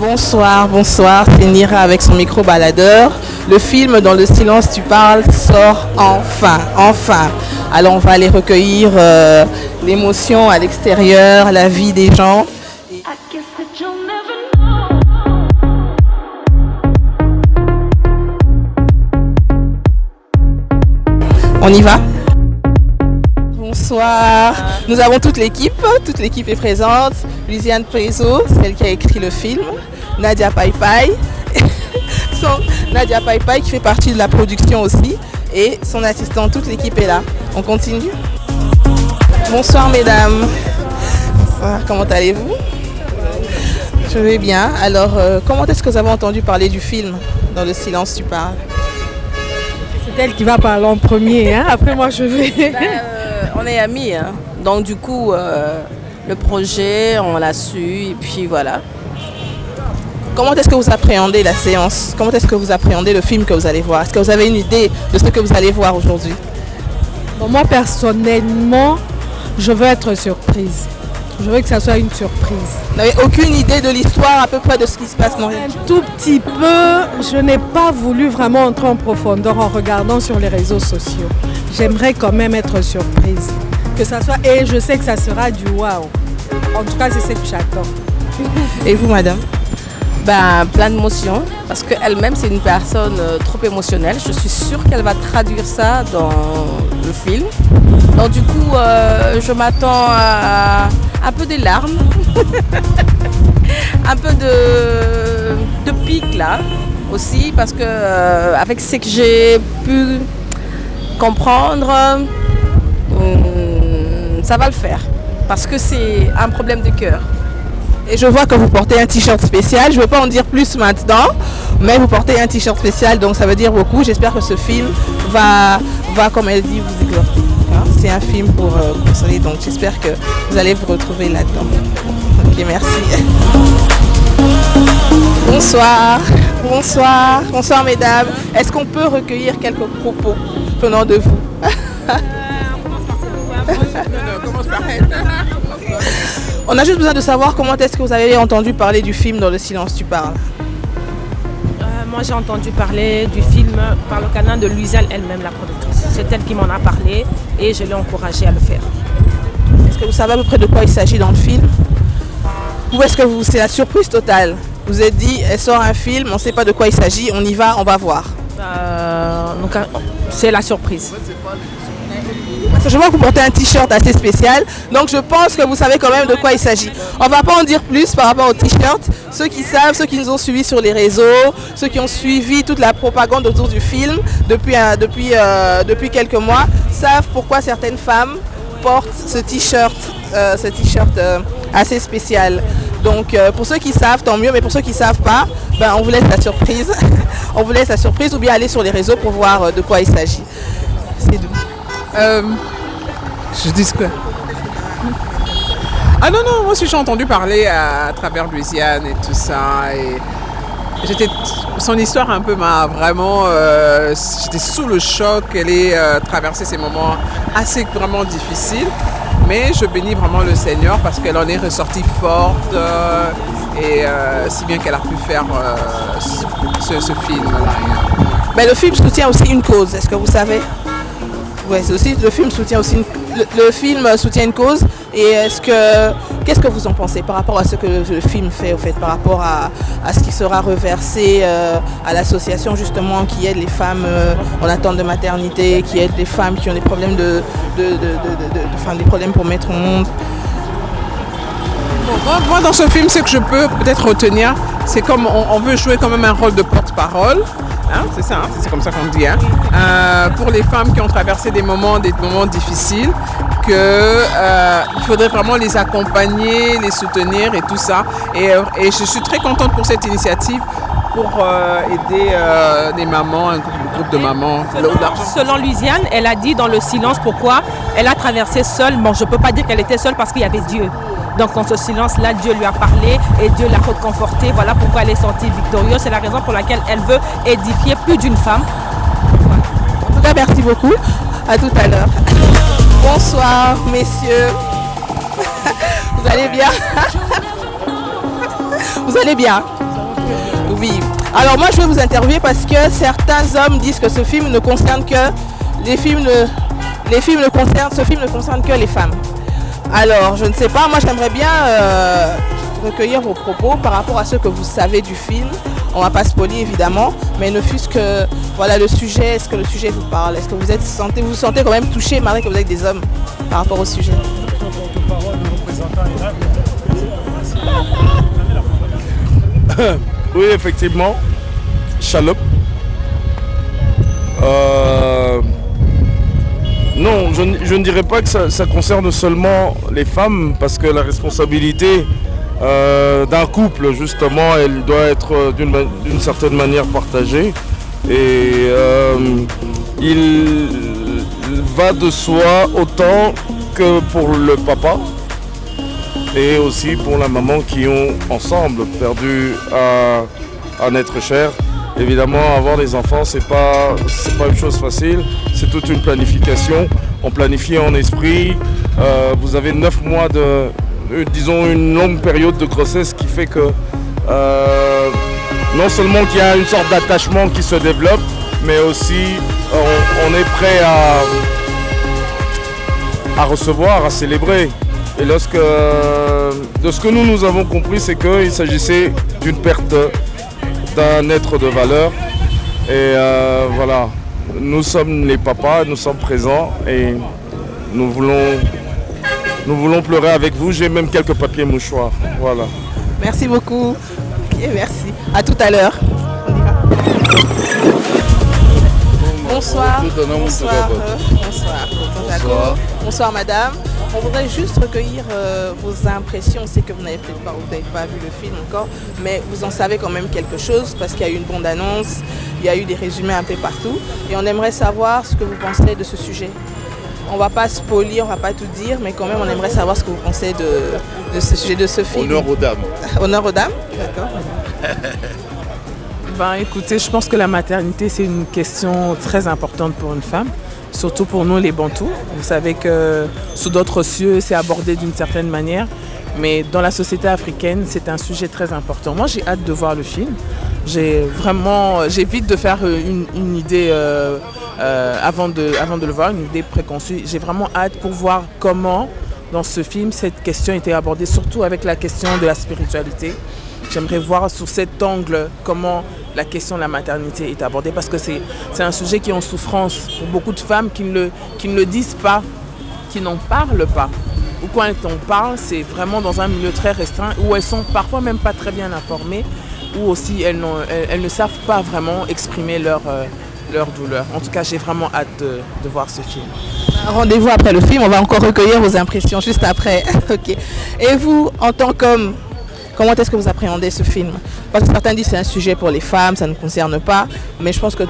Bonsoir, bonsoir, c'est Nira avec son micro baladeur. Le film Dans le silence tu parles sort enfin. Alors on va aller recueillir l'émotion à l'extérieur, la vie des gens. On y va? Bonsoir, nous avons toute l'équipe est présente. Luciane Prezo, celle qui a écrit le film, Nadia Paipai, Nadia Paipai qui fait partie de la production aussi, et son assistant, toute l'équipe est là. On continue. Bonsoir mesdames. Bonsoir, comment allez-vous? Je vais bien. Alors, comment est-ce que vous avez entendu parler du film Dans le silence tu parles? C'est elle qui va parler en premier, hein? Après moi je vais... On est amis, hein. Donc du coup, le projet, on l'a su, et puis voilà. Comment est-ce que vous appréhendez la séance? Comment est-ce que vous appréhendez le film que vous allez voir? Est-ce que vous avez une idée de ce que vous allez voir aujourd'hui? Bon, moi personnellement, je veux être surprise. Je veux que ça soit une surprise. Vous n'avez aucune idée de l'histoire à peu près de ce qui se passe dans les... Un tout petit peu, je n'ai pas voulu vraiment entrer en profondeur en regardant sur les réseaux sociaux. J'aimerais quand même être surprise. Que ça soit, et je sais que ça sera du waouh. En tout cas, c'est ce que j'attends. Et vous, madame? Plein d'émotions, parce qu'elle-même, c'est une personne trop émotionnelle. Je suis sûre qu'elle va traduire ça dans le film. Donc du coup, je m'attends à un peu des larmes, un peu de pic là aussi, parce que avec ce que j'ai pu comprendre, ça va le faire, parce que c'est un problème de cœur. Et je vois que vous portez un t-shirt spécial, je ne veux pas en dire plus maintenant, mais vous portez un t-shirt spécial, donc ça veut dire beaucoup. J'espère que ce film va comme elle dit, vous exhorter. C'est un film pour consoler, donc j'espère que vous allez vous retrouver là-dedans. Ok, merci. Bonsoir mesdames. Est-ce qu'on peut recueillir quelques propos venant de vous? On a juste besoin de savoir comment est-ce que vous avez entendu parler du film Dans le silence tu parles. Moi j'ai entendu parler du film par le canal de Luciane elle-même, la productrice. C'est elle qui m'en a parlé et je l'ai encouragée à le faire. Est-ce que vous savez à peu près de quoi il s'agit dans le film? Ou est-ce que c'est la surprise totale? Vous vous êtes dit, elle sort un film, on ne sait pas de quoi il s'agit, on y va, on va voir. Donc c'est la surprise. Je vois que vous portez un t-shirt assez spécial, donc je pense que vous savez quand même de quoi il s'agit. On ne va pas en dire plus par rapport au t-shirt. Ceux qui savent, ceux qui nous ont suivis sur les réseaux, ceux qui ont suivi toute la propagande autour du film depuis quelques mois, savent pourquoi certaines femmes portent ce t-shirt assez spécial. Donc pour ceux qui savent, tant mieux, mais pour ceux qui ne savent pas, on vous laisse la surprise. On vous laisse la surprise, ou bien aller sur les réseaux pour voir de quoi il s'agit. C'est doux. Je dis quoi? Ah non, moi aussi j'ai entendu parler à travers Luciane et tout ça. Et son histoire un peu m'a vraiment... j'étais sous le choc, elle ait traversé ces moments assez vraiment difficiles. Mais je bénis vraiment le Seigneur parce qu'elle en est ressortie forte et si bien qu'elle a pu faire ce film-là. Le film soutient aussi une cause, est-ce que vous savez? Oui, le film soutient aussi une cause. Et qu'est-ce que vous en pensez par rapport à ce que le film fait, au fait, par rapport à ce qui sera reversé à l'association justement qui aide les femmes en attente de maternité, qui aide les femmes qui ont des problèmes des problèmes pour mettre au monde? Moi, dans ce film, ce que je peux peut-être retenir, c'est comme on veut jouer quand même un rôle de porte-parole. Hein, c'est ça, c'est comme ça qu'on dit. Hein. Pour les femmes qui ont traversé des moments difficiles, il faudrait vraiment les accompagner, les soutenir et tout ça. Et je suis très contente pour cette initiative pour aider des mamans, un groupe de mamans. Selon Luciane, elle a dit dans le silence pourquoi elle a traversé seule. Bon, je ne peux pas dire qu'elle était seule parce qu'il y avait Dieu. Donc dans ce silence-là, Dieu lui a parlé et Dieu l'a reconfortée. Voilà pourquoi elle est sortie victorieuse. C'est la raison pour laquelle elle veut édifier plus d'une femme. Voilà. En tout cas, merci beaucoup. À tout à l'heure. Bonsoir, messieurs. Vous allez bien? Vous allez bien? Oui. Alors moi je vais vous interviewer parce que certains hommes disent que ce film ne concerne que ce film ne concerne que les femmes. Alors je ne sais pas, moi j'aimerais bien recueillir vos propos par rapport à ce que vous savez du film. On ne va pas spoiler évidemment, mais ne fût-ce que voilà le sujet, est-ce que le sujet vous parle? Est-ce que vous vous sentez quand même touché malgré que vous êtes des hommes par rapport au sujet? Oui, effectivement. Chaloupe. Non, je ne dirais pas que ça concerne seulement les femmes, parce que la responsabilité d'un couple, justement, elle doit être d'une certaine manière partagée. Et il va de soi autant que pour le papa et aussi pour la maman qui ont ensemble perdu un être cher. Évidemment, avoir des enfants, c'est pas une chose facile, c'est toute une planification. On planifie en esprit. Vous avez 9 mois disons une longue période de grossesse qui fait que non seulement qu'il y a une sorte d'attachement qui se développe, mais aussi on est prêt à recevoir, à célébrer. Et de ce que nous avons compris, c'est qu'il s'agissait d'une perte d'un être de valeur. Et voilà, nous sommes les papas, nous sommes présents et nous voulons pleurer avec vous. J'ai même quelques papiers mouchoirs. Voilà. Merci beaucoup. Ok, merci. À tout à l'heure. Bonsoir. Bonsoir. Bonsoir. Bonsoir madame. On voudrait juste recueillir vos impressions. On sait que vous n'avez pas vu le film encore, mais vous en savez quand même quelque chose parce qu'il y a eu une bande-annonce, il y a eu des résumés un peu partout et on aimerait savoir ce que vous pensez de ce sujet. On ne va pas spoiler, on ne va pas tout dire, mais quand même on aimerait savoir ce que vous pensez de ce sujet, de ce film. Honneur aux dames. Honneur aux dames, d'accord. Ben, écoutez, je pense que la maternité, c'est une question très importante pour une femme, surtout pour nous les Bantous. Vous savez que sous d'autres cieux, c'est abordé d'une certaine manière, mais dans la société africaine, c'est un sujet très important. Moi, j'ai hâte de voir le film. J'évite de faire une idée avant de le voir, une idée préconçue. J'ai vraiment hâte pour voir comment, dans ce film, cette question était abordée, surtout avec la question de la spiritualité. J'aimerais voir sous cet angle comment la question de la maternité est abordée parce que c'est un sujet qui est en souffrance pour beaucoup de femmes qui ne le disent pas, qui n'en parlent pas. Ou quand elles en parlent, c'est vraiment dans un milieu très restreint où elles sont parfois même pas très bien informées ou aussi elles ne savent pas vraiment exprimer leur douleur. En tout cas, j'ai vraiment hâte de voir ce film. Rendez-vous après le film, on va encore recueillir vos impressions juste après. Ok. Et vous, en tant qu'homme, comment est-ce que vous appréhendez ce film? Parce que certains disent que c'est un sujet pour les femmes, ça ne concerne pas, mais je pense que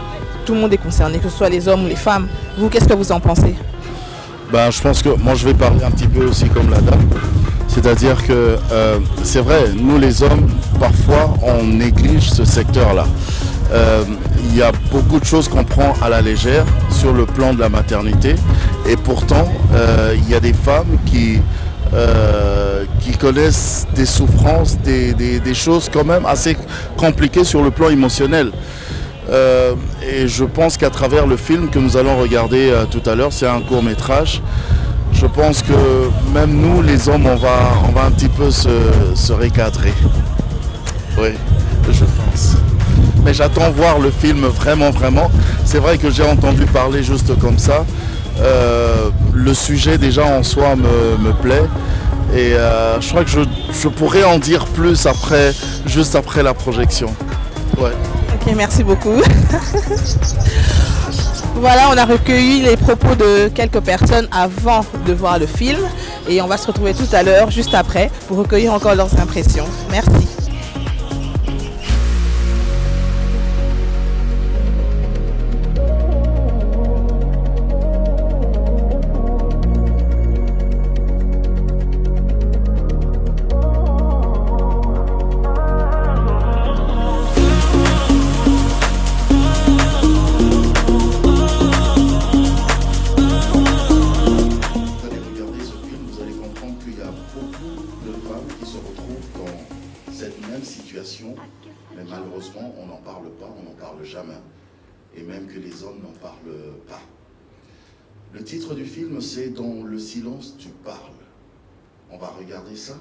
tout le monde est concerné, que ce soit les hommes ou les femmes. Vous, qu'est-ce que vous en pensez? Je pense que moi je vais parler un petit peu aussi comme la dame. C'est-à-dire que c'est vrai, nous les hommes, parfois on néglige ce secteur-là. Il y a beaucoup de choses qu'on prend à la légère sur le plan de la maternité et pourtant il y a des femmes qui connaissent des souffrances, des choses quand même assez compliquées sur le plan émotionnel. Et je pense qu'à travers le film que nous allons regarder tout à l'heure, c'est un court-métrage, je pense que même nous les hommes on va un petit peu se recadrer. Oui, je pense. Mais j'attends voir le film vraiment. C'est vrai que j'ai entendu parler juste comme ça. Le sujet déjà en soi me plaît. Et je crois que je pourrais en dire plus juste après la projection. Ouais. Ok, merci beaucoup. Voilà, on a recueilli les propos de quelques personnes avant de voir le film. Et on va se retrouver tout à l'heure, juste après, pour recueillir encore leurs impressions. Merci. Cette même situation Mais malheureusement, on n'en parle pas, on n'en parle jamais. Et même que les hommes n'en parlent pas. Le titre du film, c'est « Dans le silence, tu parles ». On va regarder ça.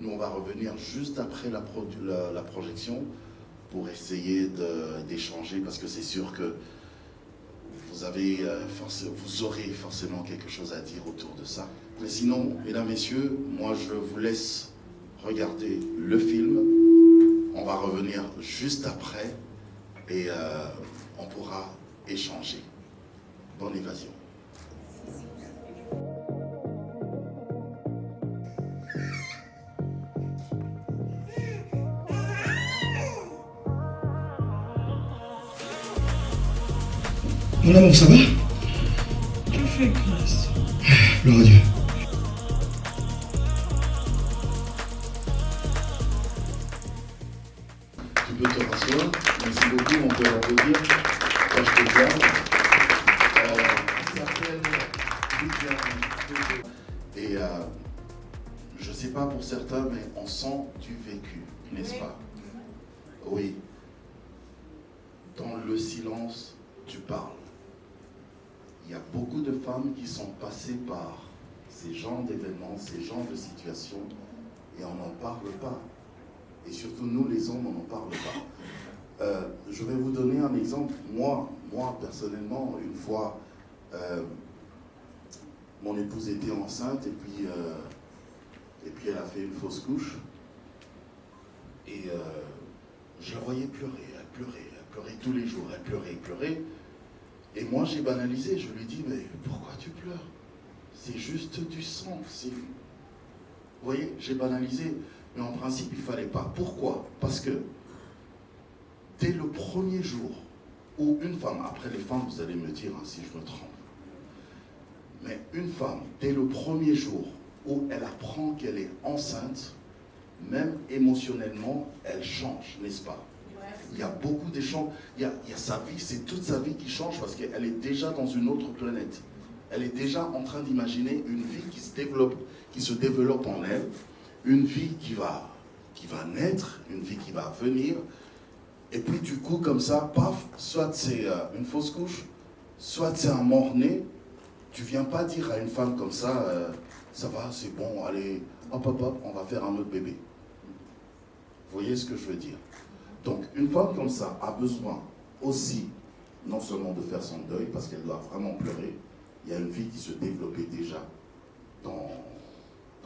Nous, on va revenir juste après la projection pour essayer d'échanger, parce que c'est sûr que vous aurez forcément quelque chose à dire autour de ça. Mais sinon, mesdames, messieurs, moi, je vous laisse regarder le film. On va revenir juste après et on pourra échanger. Bonne évasion. Mon amour, ça va? Que fait Grace? Gloire à Dieu. Tu peux te rasseoir. Merci beaucoup, on peut revenir. Moi, je te garde. Il s'appelle Viviane. Et je ne sais pas pour certains, mais on sent du vécu, n'est-ce pas? Oui. Dans le silence, tu parles. Il y a beaucoup de femmes qui sont passées par ces genres d'événements, ces genres de situations, et on n'en parle pas. Et surtout, nous, les hommes, on n'en parle pas. Je vais vous donner un exemple. Moi personnellement, une fois, mon épouse était enceinte, et puis elle a fait une fausse couche. Et je la voyais pleurer, elle pleurait tous les jours, elle pleurait. Et moi, j'ai banalisé, je lui dis, mais pourquoi tu pleures? C'est juste du sang. Vous voyez, j'ai banalisé, mais en principe, il ne fallait pas. Pourquoi? Parce que dès le premier jour où une femme, après les femmes, vous allez me dire si je me trompe, mais une femme, dès le premier jour où elle apprend qu'elle est enceinte, même émotionnellement, elle change, n'est-ce pas? Il y a beaucoup d'échanges, il y a sa vie, c'est toute sa vie qui change parce qu'elle est déjà dans une autre planète. Elle est déjà en train d'imaginer une vie qui se développe en elle, une vie qui va naître, une vie qui va venir. Et puis du coup, comme ça, paf, soit c'est une fausse couche, soit c'est un mort-né. Tu viens pas dire à une femme comme ça, ça va, c'est bon, allez, hop, on va faire un autre bébé. Vous voyez ce que je veux dire? Donc, une femme comme ça a besoin aussi, non seulement de faire son deuil, parce qu'elle doit vraiment pleurer, il y a une vie qui se développait déjà dans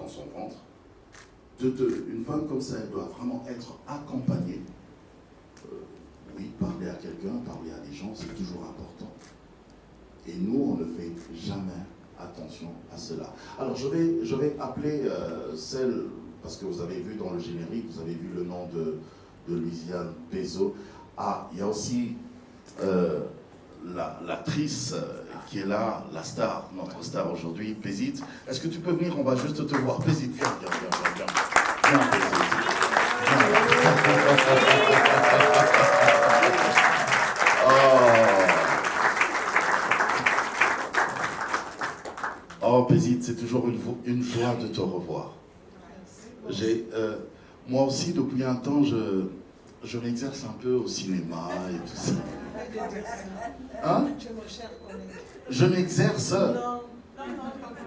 son ventre. Une femme comme ça, elle doit vraiment être accompagnée. Oui, parler à quelqu'un, parler à des gens, c'est toujours important. Et nous, on ne fait jamais attention à cela. Alors, je vais appeler celle, parce que vous avez vu dans le générique, vous avez vu le nom de Louisiane Peso. Ah, il y a aussi l'actrice qui est là, la star, notre star aujourd'hui, Pézit. Est-ce que tu peux venir? On va juste te voir. Pézit, viens. Viens, Pézit. Oh, Pézit, c'est toujours une joie de te revoir. Moi aussi, depuis un temps, je m'exerce un peu au cinéma et tout ça. Hein? Je m'exerce. Non.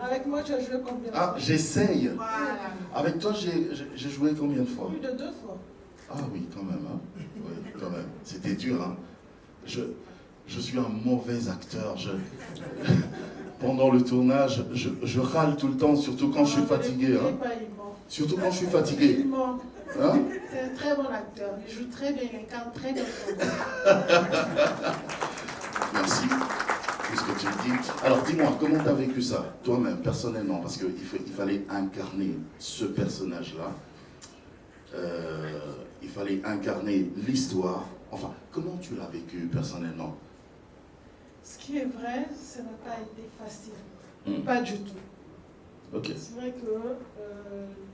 Avec moi, tu as joué combien de fois? Ah, j'essaye. Voilà. Avec toi, j'ai joué combien de fois? Plus de 2 fois. Ah oui, quand même. Hein? Oui, quand même. C'était dur. Hein? Je suis un mauvais acteur. Pendant le tournage, je râle tout le temps, surtout quand je suis fatigué. Hein? Surtout quand je suis fatigué. Hein? C'est un très bon acteur. Il joue très bien, il incarne très bien. Merci. Puisque tu le dis. Alors dis-moi, comment tu as vécu ça, toi-même, personnellement? Parce qu'il fallait incarner ce personnage-là. Il fallait incarner l'histoire. Enfin, comment tu l'as vécu personnellement? Ce qui est vrai, ça n'a pas été facile. Pas du tout. Okay. C'est vrai que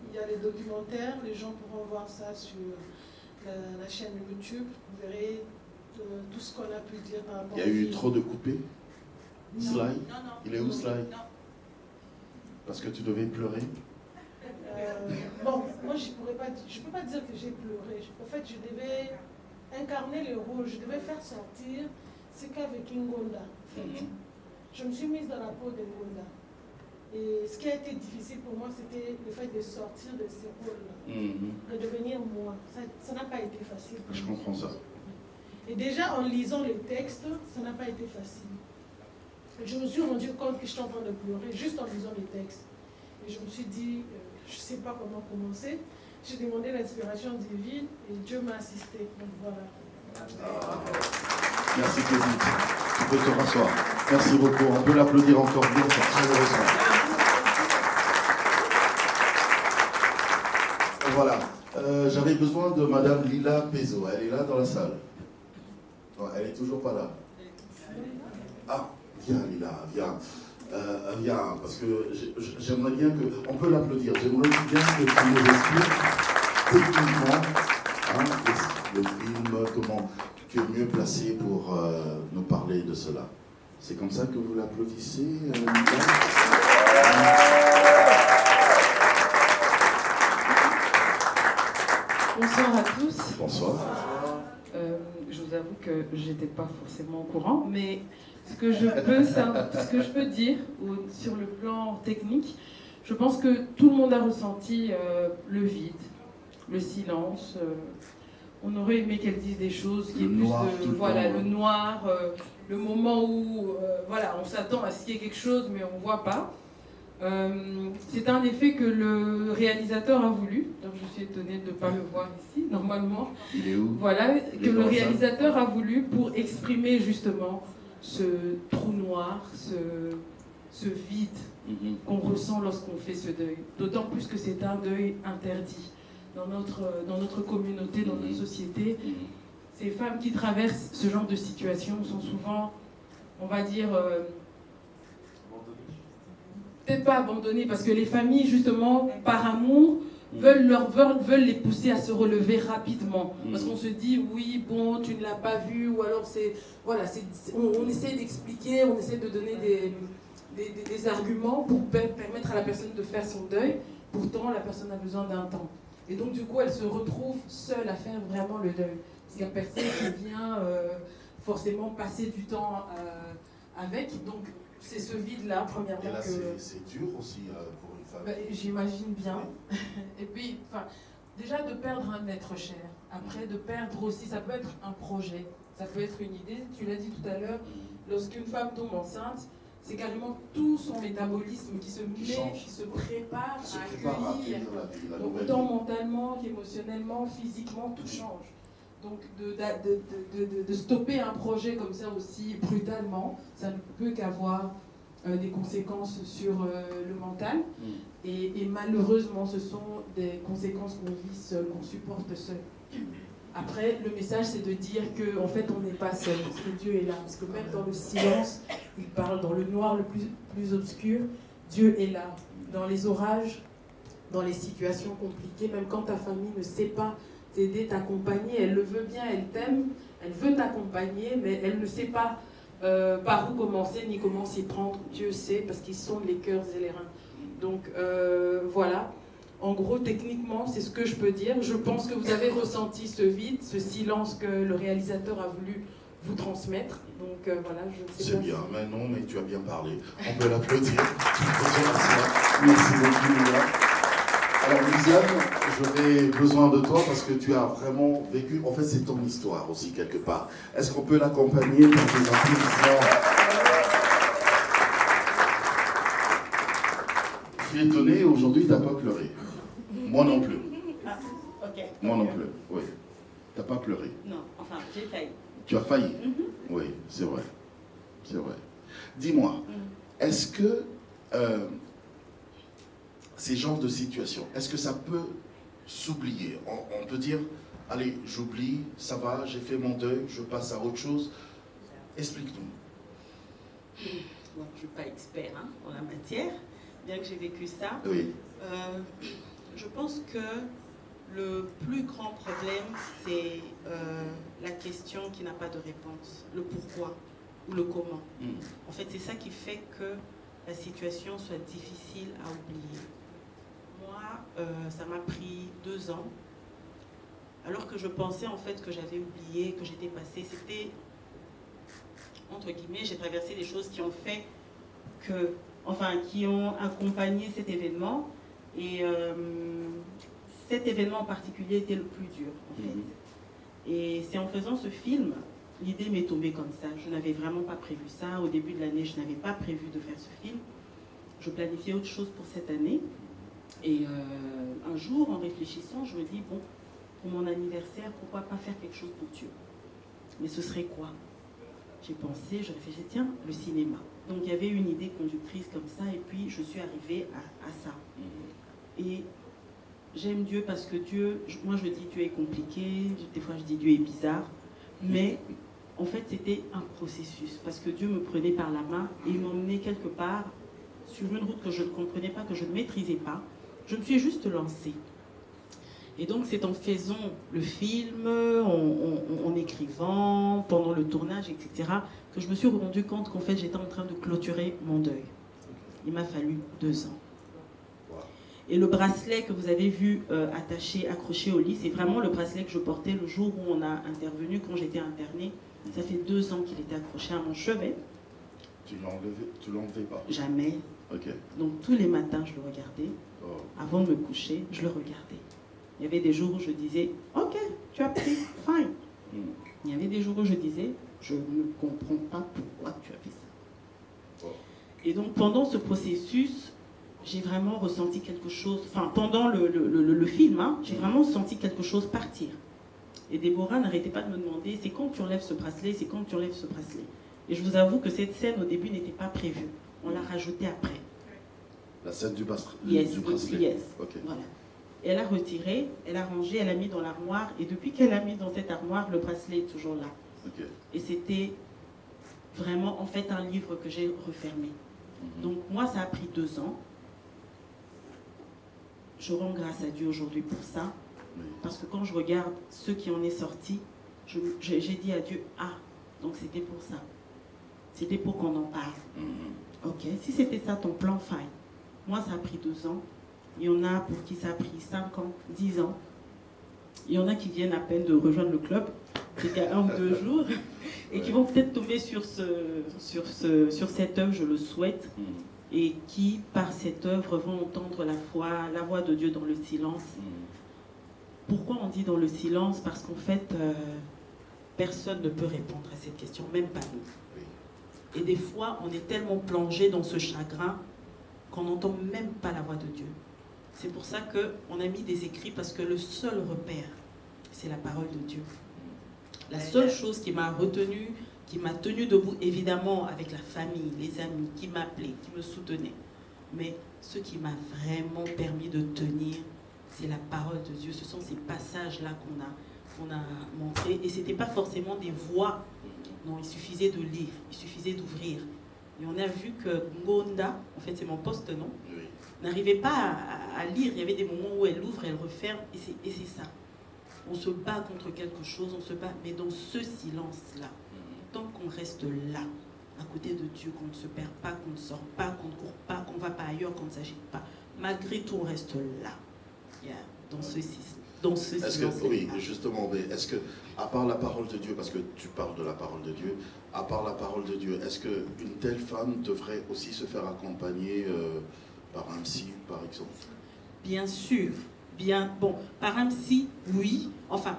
il y a les documentaires, les gens pourront voir ça sur la chaîne YouTube. Vous verrez tout ce qu'on a pu dire par rapport. Il y a eu trop de coupés? Sly? Non. Il est où Sly? Non. Parce que tu devais pleurer? Bon, moi je peux pas dire que j'ai pleuré. En fait, je devais incarner le rôle, je devais faire sortir ce qu'avec Ngonda. Je me suis mise dans la peau de Ngonda. Et ce qui a été difficile pour moi, c'était le fait de sortir de ces rôles-là, de devenir moi. Ça n'a pas été facile. Je comprends ça. Et déjà, en lisant les textes, ça n'a pas été facile. Je me suis rendu compte que j'étais en train de pleurer juste en lisant les textes. Et je me suis dit, je ne sais pas comment commencer. J'ai demandé l'inspiration divine et Dieu m'a assisté. Donc voilà. Merci Kevin. Tu peux te rasseoir. Merci beaucoup. On peut l'applaudir encore bien, c'est très heureusement. Voilà. J'avais besoin de Madame Lila Pezo. Elle est là dans la salle. Non, elle est toujours pas là. Ah, viens Lila, viens. Viens, parce que j'aimerais bien que... On peut l'applaudir. J'aimerais bien que tu nous expliques techniquement le film, comment tu es mieux placé pour nous parler de cela. C'est comme ça que vous l'applaudissez, Lila ? Bonsoir à tous. Bonsoir. Je vous avoue que j'étais pas forcément au courant, mais ce que je peux dire sur le plan technique, je pense que tout le monde a ressenti le vide, le silence. On aurait aimé qu'elle dise des choses qui est plus le noir, le moment où on s'attend à ce qu'il y ait quelque chose, mais on voit pas. C'est un effet que le réalisateur a voulu, donc je suis étonnée de ne pas le voir ici, normalement. Il est où ? Voilà, que le réalisateur a voulu pour exprimer justement ce trou noir, ce vide qu'on ressent lorsqu'on fait ce deuil. D'autant plus que c'est un deuil interdit dans notre communauté, dans notre société. Ces femmes qui traversent ce genre de situation sont souvent, on va dire... peut-être pas abandonnées, parce que les familles, justement, par amour, veulent les pousser à se relever rapidement. Parce qu'on se dit, oui, bon, tu ne l'as pas vu, ou alors on essaie d'expliquer, on essaie de donner des arguments pour permettre à la personne de faire son deuil. Pourtant, la personne a besoin d'un temps. Et donc, du coup, elle se retrouve seule à faire vraiment le deuil. Parce qu'il n'y a personne qui vient forcément passer du temps avec. Donc, c'est ce vide-là, premièrement. Et là, c'est dur aussi pour une femme. J'imagine bien. Et puis, déjà de perdre un être cher. Après, de perdre aussi, ça peut être un projet, ça peut être une idée. Tu l'as dit tout à l'heure, lorsqu'une femme tombe enceinte, c'est carrément tout son métabolisme qui se prépare à accueillir. Donc, autant mentalement qu'émotionnellement, physiquement, tout change. Donc de stopper un projet comme ça aussi brutalement, ça ne peut qu'avoir des conséquences sur le mental. Et malheureusement, ce sont des conséquences qu'on vit seul, qu'on supporte seul. Après, le message, c'est de dire qu'en fait, on n'est pas seul, parce que Dieu est là. Parce que même dans le silence, il parle dans le noir le plus obscur, Dieu est là. Dans les orages, dans les situations compliquées, même quand ta famille ne sait pas t'aider, t'accompagner, elle le veut bien, elle t'aime, elle veut t'accompagner, mais elle ne sait pas par où commencer, ni comment s'y prendre. Dieu sait, parce qu'ils sont les cœurs et les reins. Donc voilà, en gros, techniquement, c'est ce que je peux dire. Je pense que vous avez ressenti ce vide, ce silence que le réalisateur a voulu vous transmettre. Donc voilà, je ne sais pas. C'est bien, mais non, mais tu as bien parlé. On peut l'applaudir. Merci beaucoup, Lila. Alors, Lisiane, j'aurais besoin de toi parce que tu as vraiment vécu. En fait, c'est ton histoire aussi, quelque part. Est-ce qu'on peut l'accompagner pour tes applaudissements? Je suis étonné, aujourd'hui, tu n'as pas pleuré. Moi non plus. Ah, ok. Moi non plus, oui. Tu n'as pas pleuré. Non, enfin, j'ai failli. Tu as failli? Oui, c'est vrai. C'est vrai. Dis-moi, est-ce que ces genres de situations, est-ce que ça peut s'oublier? On peut dire, allez, j'oublie, ça va, j'ai fait mon deuil, je passe à autre chose. Explique-nous. Bon, je ne suis pas expert en la matière, bien que j'ai vécu ça. Oui. Je pense que le plus grand problème, c'est la question qui n'a pas de réponse, le pourquoi ou le comment. En fait, c'est ça qui fait que la situation soit difficile à oublier. Moi, ça m'a pris 2 ans. Alors que je pensais en fait que j'avais oublié, que j'étais passée. C'était, entre guillemets, j'ai traversé des choses qui ont fait que, enfin, qui ont accompagné cet événement. Et cet événement en particulier était le plus dur, en fait. Et c'est en faisant ce film, l'idée m'est tombée comme ça. Je n'avais vraiment pas prévu ça. Au début de l'année, je n'avais pas prévu de faire ce film. Je planifiais autre chose pour cette année. Et un jour, en réfléchissant, je me dis, bon, pour mon anniversaire, pourquoi pas faire quelque chose pour Dieu? Mais ce serait quoi? J'ai pensé, je réfléchis, tiens, le cinéma. Donc il y avait une idée conductrice comme ça, et puis je suis arrivée à ça. Et j'aime Dieu parce que Dieu, moi je dis Dieu est compliqué, des fois je dis Dieu est bizarre, mais en fait c'était un processus, parce que Dieu me prenait par la main et m'emmenait quelque part sur une route que je ne comprenais pas, que je ne maîtrisais pas. Je me suis juste lancée. Et donc c'est en faisant le film, en écrivant, pendant le tournage, etc., que je me suis rendu compte qu'en fait j'étais en train de clôturer mon deuil. Il m'a fallu 2 ans. Et le bracelet que vous avez vu attaché, accroché au lit, c'est vraiment le bracelet que je portais le jour où on a intervenu, quand j'étais internée. Ça fait 2 ans qu'il était accroché à mon chevet. Tu l'enlevais pas? Jamais. Ok. Donc tous les matins, je le regardais. Avant de me coucher, je le regardais. Il y avait des jours où je disais, ok, tu as pris, fine. Il y avait des jours où je disais, je ne comprends pas pourquoi tu as fait ça. Et donc pendant ce processus, j'ai vraiment ressenti quelque chose, enfin pendant le film, hein, j'ai vraiment senti quelque chose partir. Et Déborah n'arrêtait pas de me demander, c'est quand tu enlèves ce bracelet, c'est quand tu enlèves ce bracelet. Et je vous avoue que cette scène au début n'était pas prévue. On l'a rajoutée après. La scène du bracelet? Yes, yes. Okay. Voilà. Elle a retiré, elle a rangé, elle a mis dans l'armoire. Et depuis qu'elle a mis dans cette armoire, le bracelet est toujours là. Okay. Et c'était vraiment, en fait, un livre que j'ai refermé. Donc, moi, ça a pris 2 ans. Je rends grâce à Dieu aujourd'hui pour ça. Oui. Parce que quand je regarde ce qui en est sorti, j'ai dit à Dieu, ah, donc c'était pour ça. C'était pour qu'on en parle. Ok, si c'était ça ton plan, fine. Moi, ça a pris 2 ans. Il y en a pour qui ça a pris 5 ans, 10 ans. Il y en a qui viennent à peine de rejoindre le club, c'est qu'à 1 ou 2 jours, et qui vont peut-être tomber sur cette œuvre, je le souhaite, et qui, par cette œuvre, vont entendre la voix de Dieu dans le silence. Pourquoi on dit dans le silence? Parce qu'en fait, personne ne peut répondre à cette question, même pas nous. Et des fois, on est tellement plongé dans ce chagrin qu'on n'entend même pas la voix de Dieu. C'est pour ça qu'on a mis des écrits, parce que le seul repère, c'est la parole de Dieu. La seule chose qui m'a retenue, qui m'a tenue debout, évidemment avec la famille, les amis, qui m'appelaient, qui me soutenaient. Mais ce qui m'a vraiment permis de tenir, c'est la parole de Dieu. Ce sont ces passages-là qu'on a montrés. Et ce n'était pas forcément des voix. Non, il suffisait de lire, il suffisait d'ouvrir. Et on a vu que Ngonda, en fait c'est mon poste-nom, n'arrivait pas à lire. Il y avait des moments où elle ouvre, elle referme, et c'est ça. On se bat contre quelque chose, on se bat, mais dans ce silence-là, tant qu'on reste là, à côté de Dieu, qu'on ne se perd pas, qu'on ne sort pas, qu'on ne court pas, qu'on ne va pas ailleurs, qu'on ne s'agite pas, malgré tout, on reste là, dans ce silence. Oui, justement, mais est-ce que, à part la parole de Dieu, parce que tu parles de la parole de Dieu, à part la parole de Dieu, est-ce qu'une telle femme devrait aussi se faire accompagner par un psy, par exemple? Bien sûr. Bon, par un psy, oui. Enfin,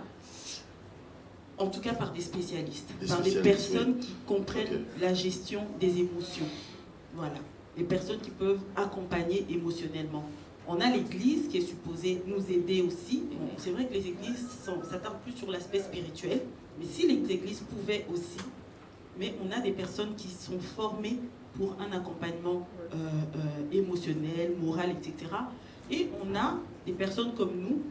en tout cas par des spécialistes. Par des personnes qui comprennent la gestion des émotions. Voilà. Des personnes qui peuvent accompagner émotionnellement. On a l'Église qui est supposée nous aider aussi. Bon, c'est vrai que les églises s'attardent plus sur l'aspect spirituel, mais si les églises pouvaient aussi, mais on a des personnes qui sont formées pour un accompagnement émotionnel, moral, etc. Et on a des personnes comme nous,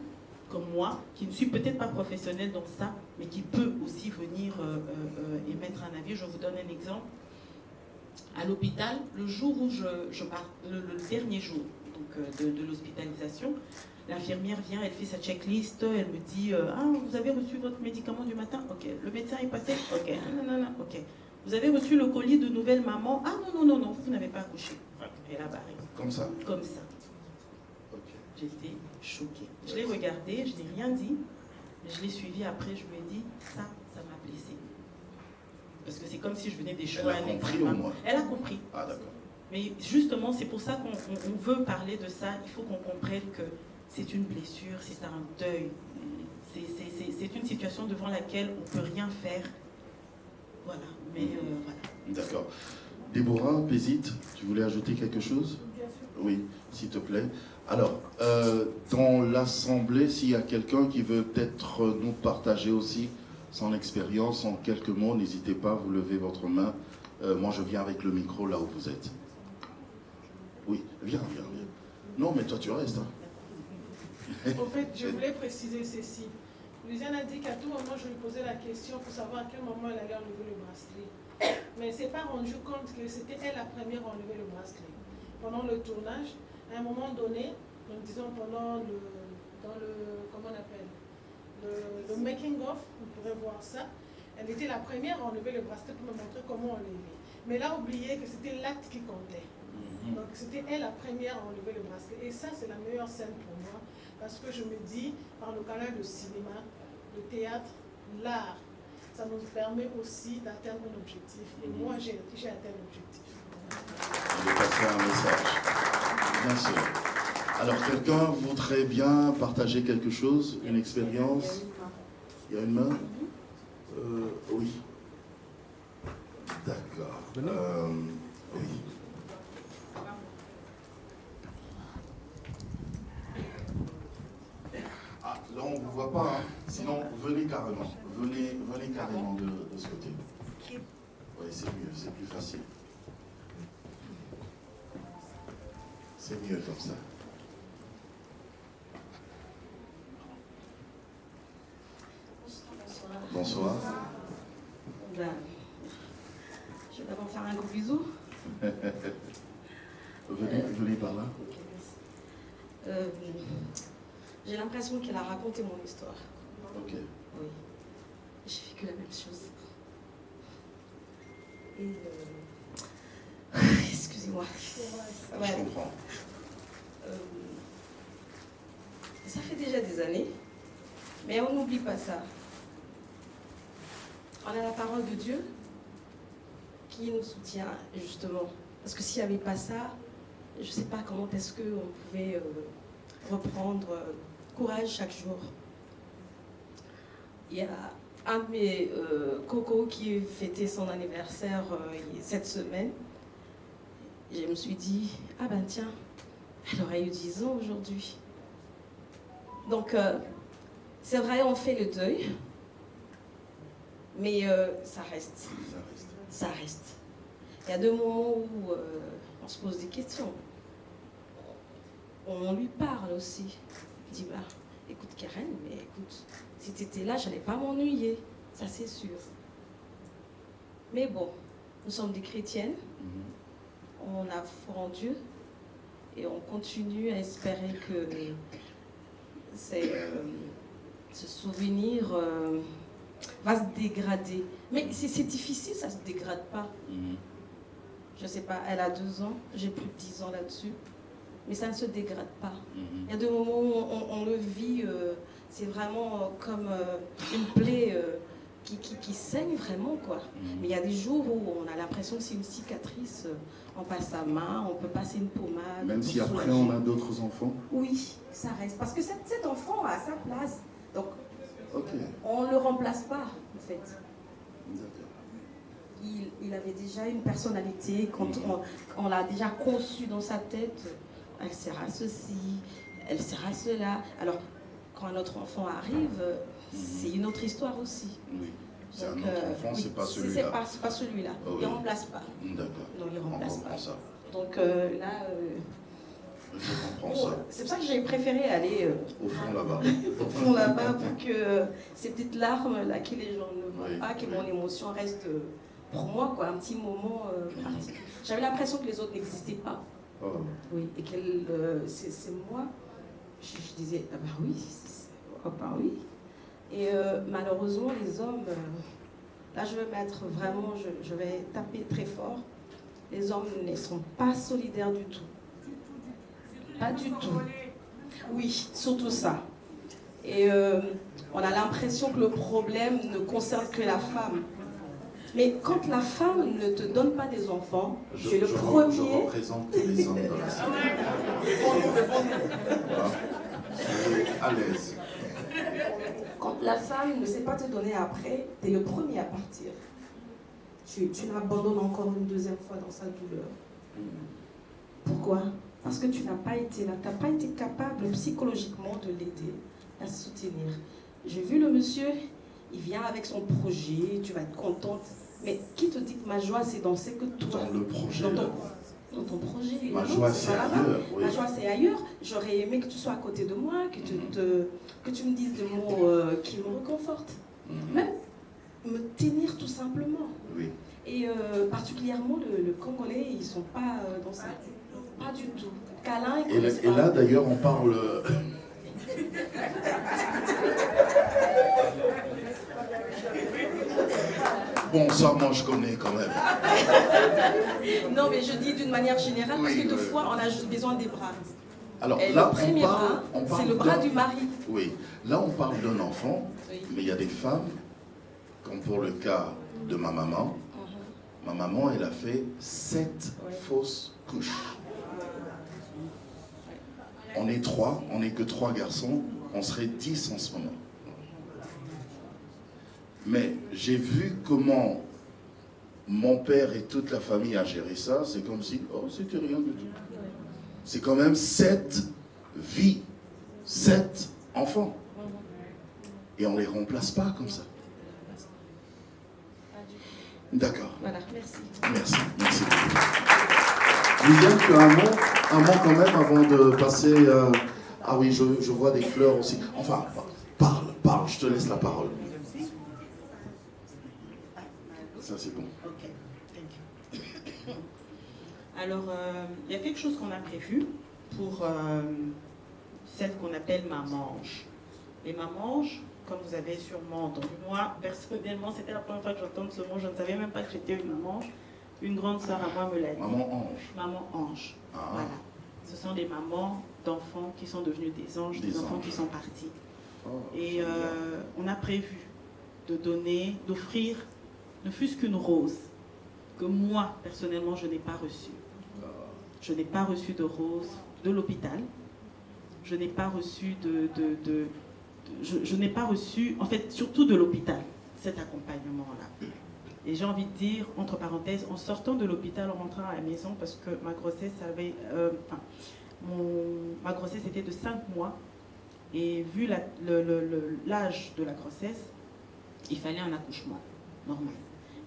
comme moi, qui ne suis peut-être pas professionnelle dans ça, mais qui peut aussi venir émettre un avis. Je vous donne un exemple. À l'hôpital, le jour où je pars, le dernier jour donc, de l'hospitalisation, l'infirmière vient, elle fait sa checklist, elle me dit ah, vous avez reçu votre médicament du matin? Ok. Le médecin est passé? Ok. Non, ok. Vous avez reçu le colis de nouvelle maman? Ah non, vous n'avez pas accouché. Et là, barré. Comme ça? Comme ça. Okay. j'étais choquée. Je l'ai regardé, je n'ai rien dit. Je l'ai suivi après, je lui ai dit, ça m'a blessée. Parce que c'est comme si je venais d'échouer à un examen. Elle a compris. Ah, d'accord. Mais justement, c'est pour ça qu'on veut parler de ça. Il faut qu'on comprenne que c'est une blessure, c'est un deuil. C'est une situation devant laquelle on ne peut rien faire. Voilà. Mais voilà. D'accord. Déborah, Pézite, tu voulais ajouter quelque chose? Oui, s'il te plaît. Alors, dans l'Assemblée, s'il y a quelqu'un qui veut peut-être nous partager aussi son expérience en quelques mots, n'hésitez pas, vous levez votre main. Moi, je viens avec le micro là où vous êtes. Oui, viens. Non, mais toi, tu restes. Hein. En fait, je voulais préciser ceci. Louisiane a dit qu'à tout moment, je lui posais la question pour savoir à quel moment elle allait enlever le bracelet. Mais elle ne s'est pas rendu compte que c'était elle la première à enlever le bracelet. Pendant le tournage, à un moment donné, donc disons dans le comment on appelle, le making of, vous pourrez voir ça, elle était la première à enlever le bracelet pour me montrer comment enlever. Mais elle a oublié que c'était l'acte qui comptait. Donc c'était elle la première à enlever le bracelet. Et ça, c'est la meilleure scène pour moi, parce que je me dis, par le canal de cinéma, le théâtre, l'art, ça nous permet aussi d'atteindre un objectif. Et moi, j'ai atteint l'objectif. Je vais passer un message. Bien sûr. Alors, quelqu'un voudrait bien partager quelque chose, une expérience? Il y a une main? Oui. D'accord. Oui. Ah, là, on ne vous voit pas. Hein. Sinon, venez carrément. Venez carrément de ce côté. Oui, c'est mieux, c'est plus facile. C'est mieux comme ça. Bonsoir. Ben, je vais d'abord faire un gros bisou. venez par là. J'ai l'impression qu'elle a raconté mon histoire. Ok. Oui. J'ai vécu la même chose. Et excusez-moi. Ouais. Je comprends. Ça fait déjà des années, mais on n'oublie pas ça. On a la parole de Dieu qui nous soutient, justement. Parce que s'il n'y avait pas ça, je ne sais pas comment est-ce qu'on pouvait reprendre courage chaque jour. Il y a un de mes cocos qui fêtait son anniversaire cette semaine. Et je me suis dit, ah ben tiens, elle aurait eu 10 ans aujourd'hui. Donc, c'est vrai, on fait le deuil, mais ça reste. Ça reste. Il y a des moments où on se pose des questions. On lui parle aussi. Il dit, bah, écoute Karen, mais écoute, si tu étais là, je n'allais pas m'ennuyer. Ça, c'est sûr. Mais bon, nous sommes des chrétiennes. On a foi en Dieu. Et on continue à espérer que ce souvenir va se dégrader. Mais c'est difficile, ça ne se dégrade pas. Je ne sais pas, elle a 2 ans, j'ai plus de 10 ans là-dessus. Mais ça ne se dégrade pas. Il y a des moments où on le vit, c'est vraiment comme une plaie qui saigne vraiment, quoi. Mais il y a des jours où on a l'impression que c'est une cicatrice, on passe sa main, on peut passer une pommade. Même si après on a d'autres enfants? Oui, ça reste. Parce que cet enfant a sa place. Donc, on ne le remplace pas, en fait. Il avait déjà une personnalité, quand on l'a déjà conçu dans sa tête, elle sera ceci, elle sera cela. Alors, quand notre enfant arrive, c'est une autre histoire aussi. Oui, c'est un autre enfant, c'est pas celui-là. C'est pas celui-là, il ne remplace pas. D'accord. Non, il ne remplace pas. Ça. Donc là, je comprends ça. C'est pour ça que j'ai préféré aller au fond là-bas. Au fond là-bas, pour que ces petites larmes là que les gens ne voient pas, que mon émotion reste pour moi, quoi, un petit moment particulier. J'avais l'impression que les autres n'existaient pas. Oui, et que c'est moi. Je disais, ah bah oui, oh bah oui. Et malheureusement, les hommes, là je vais mettre vraiment, je vais taper très fort. Les hommes ne sont pas solidaires du tout. Pas du tout. Oui, surtout ça. Et on a l'impression que le problème ne concerne que la femme. Mais quand la femme ne te donne pas des enfants, tu es le premier... Je représente tous les hommes dans la salle. À l'aise. Quand la femme ne sait pas te donner après, tu es le premier à partir. Tu l'abandonnes encore une deuxième fois dans sa douleur. Pourquoi? Parce que tu n'as pas été là, tu n'as pas été capable psychologiquement de l'aider, à se soutenir. J'ai vu le monsieur, il vient avec son projet, tu vas être contente. Mais qui te dit que ma joie c'est danser que toi? Dans le projet. Dans ton projet. Ma joie c'est ailleurs. Oui. Ma joie c'est ailleurs. J'aurais aimé que tu sois à côté de moi, que tu me dises des mots qui me réconfortent. Même me tenir tout simplement. Oui. Et particulièrement le Congolais, ils ne sont pas dans ça. Pas du tout. Câlin, et là d'ailleurs on parle... Bon, ça, moi, je connais quand même. Non, mais je dis d'une manière générale, parce que deux fois, on a juste besoin des bras. Alors, et là, le premier bras, c'est le bras du mari. Oui, là, on parle d'un enfant, mais il y a des femmes, comme pour le cas de ma maman. Ma maman, elle a fait 7 fausses couches. On est 3, on n'est que 3 garçons, on serait 10 en ce moment. Mais j'ai vu comment mon père et toute la famille a géré ça, c'est comme si, oh, c'était rien du tout. C'est quand même 7 vies, 7 enfants. Et on ne les remplace pas comme ça. D'accord. Voilà, merci. Merci, merci. Liliane, tu as un mot quand même avant de passer... Ah oui, je vois des fleurs aussi. Enfin, parle, je te laisse la parole. Ça, c'est bon. Ok, thank you. Alors, il y a quelque chose qu'on a prévu pour celle qu'on appelle mamange. Les mamanges, comme vous avez sûrement entendu, moi, personnellement, c'était la première fois que j'entends ce mot, je ne savais même pas que j'étais une mamange. Une grande sœur à moi me l'a dit. Maman ange. Maman ange. Ah. Voilà. Ce sont des mamans d'enfants qui sont devenus des anges, des enfants qui sont partis. Oh, et on a prévu de donner, d'offrir ne fût-ce qu'une rose que moi, personnellement, je n'ai pas reçue. Je n'ai pas reçu de rose de l'hôpital. Je n'ai pas reçu je n'ai pas reçu, en fait, surtout de l'hôpital, cet accompagnement-là. Et j'ai envie de dire, entre parenthèses, en sortant de l'hôpital, en rentrant à la maison, parce que ma grossesse avait... ma grossesse était de 5 mois. Et vu l'âge de la grossesse, il fallait un accouchement normal.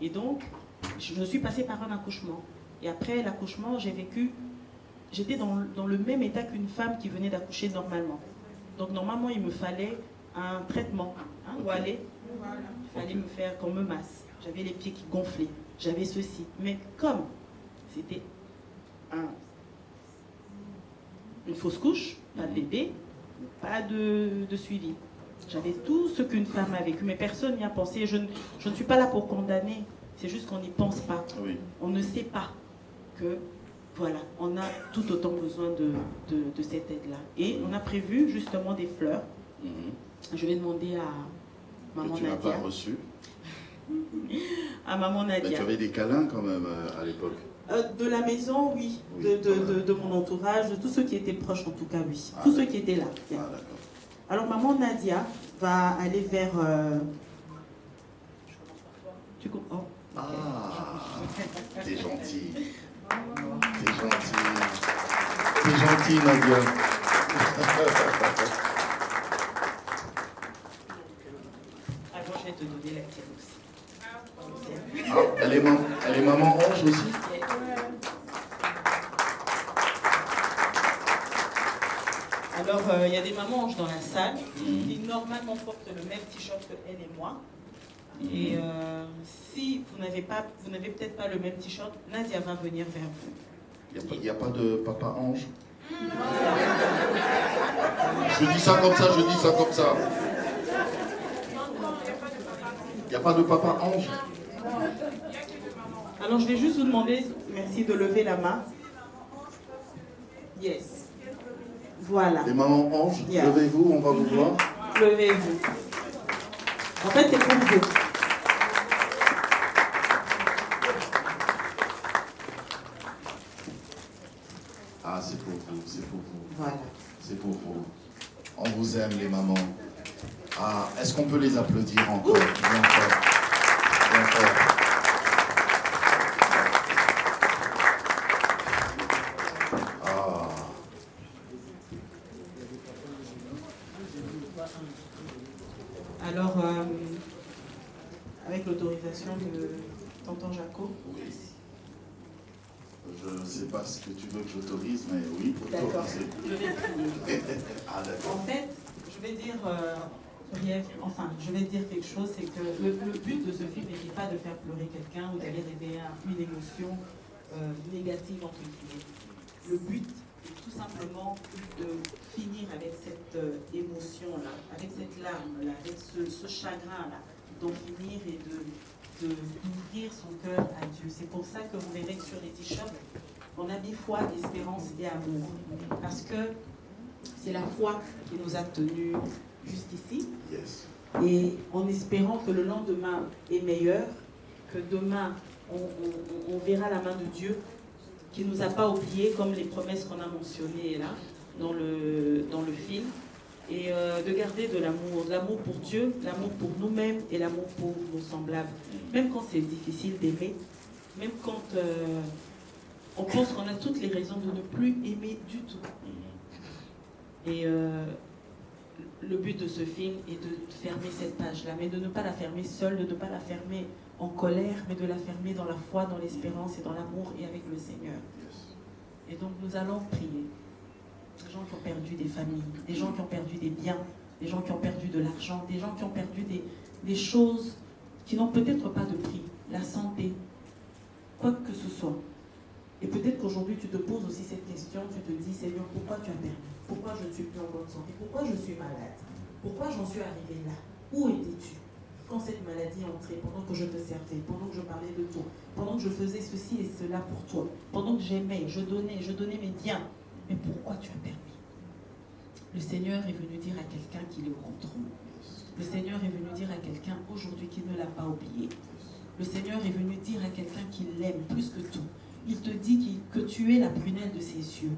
Et donc, je suis passée par un accouchement. Et après l'accouchement, j'étais dans le même état qu'une femme qui venait d'accoucher normalement. Donc normalement, il me fallait un traitement. Où aller? Il fallait me faire qu'on me masse. J'avais les pieds qui gonflaient. J'avais ceci. Mais comme c'était une fausse couche, pas de bébé, pas de suivi. J'avais tout ce qu'une femme a vécu, mais personne n'y a pensé. Je ne suis pas là pour condamner, c'est juste qu'on n'y pense pas. Oui. On ne sait pas que, voilà, on a tout autant besoin de cette aide-là. Et on a prévu justement des fleurs. Je vais demander à maman Nadia. Que tu n'as pas reçu. À maman Nadia. Mais tu avais des câlins quand même à l'époque. De la maison, oui. De mon entourage, de tous ceux qui étaient proches en tout cas, oui. Tous ceux qui étaient là. Bien. Ah, d'accord. Alors maman Nadia va aller vers... Tu comprends? Ah, t'es gentil. T'es gentil. T'es gentil, Nadia. Alors je vais te donner la tienne aussi. Ah, elle est maman ange aussi? Alors, il y a des mamans anges dans la salle qui normalement portent le même t-shirt que elle et moi. Et si vous n'avez peut-être pas le même t-shirt, Nadia va venir vers vous. Il n'y a pas de papa ange? Je dis ça comme ça, Il n'y a pas de papa ange? Alors, je vais juste vous demander, merci de lever la main. Yes. Voilà. Les mamans anges, levez-vous, on va vous voir. Levez-vous. En fait, c'est pour vous. Ah, c'est pour vous, c'est pour vous. Voilà. C'est pour vous. On vous aime, les mamans. Ah, est-ce qu'on peut les applaudir encore? Bien fort. Bien fort. Alors, avec l'autorisation de tonton Jaco. Oui. Je ne sais pas ce que tu veux que j'autorise, mais oui, D'accord. autorisé. Je vais prier. Ah, d'accord. En fait, je vais dire quelque chose, c'est que le but de ce film n'est pas de faire pleurer quelqu'un ou d'aller réveiller une émotion négative entre guillemets. Le but est tout simplement de finir avec cette émotion-là, avec cette larme-là, avec ce chagrin-là, d'en finir et d'ouvrir son cœur à Dieu. C'est pour ça que vous verrez que sur les t-shirts, on a mis foi, espérance et amour. Parce que c'est la foi qui nous a tenus jusqu'ici. Yes. Et en espérant que le lendemain est meilleur, que demain on verra la main de Dieu qui ne nous a pas oubliés, comme les promesses qu'on a mentionnées là, dans le film. Et de garder de l'amour pour Dieu, l'amour pour nous-mêmes et l'amour pour nos semblables. Même quand c'est difficile d'aimer, même quand on pense qu'on a toutes les raisons de ne plus aimer du tout. Et le but de ce film est de fermer cette page-là, mais de ne pas la fermer seule, de ne pas la fermer en colère, mais de la fermer dans la foi, dans l'espérance et dans l'amour et avec le Seigneur. Et donc nous allons prier. Des gens qui ont perdu des familles, des gens qui ont perdu des biens, des gens qui ont perdu de l'argent, des gens qui ont perdu des choses qui n'ont peut-être pas de prix, la santé, quoi que ce soit. Et peut-être qu'aujourd'hui tu te poses aussi cette question, tu te dis, Seigneur, pourquoi tu as permis? Pourquoi je ne suis plus en bonne santé? Pourquoi je suis malade? Pourquoi j'en suis arrivé là? Où étais-tu quand cette maladie est entrée, pendant que je te servais, pendant que je parlais de toi, pendant que je faisais ceci et cela pour toi, pendant que j'aimais, je donnais mes biens? Mais pourquoi tu as permis? Le Seigneur est venu dire à quelqu'un qu'il est au contrôle. Le Seigneur est venu dire à quelqu'un aujourd'hui qu'il ne l'a pas oublié. Le Seigneur est venu dire à quelqu'un qu'il l'aime plus que tout. Il te dit que tu es la prunelle de ses yeux,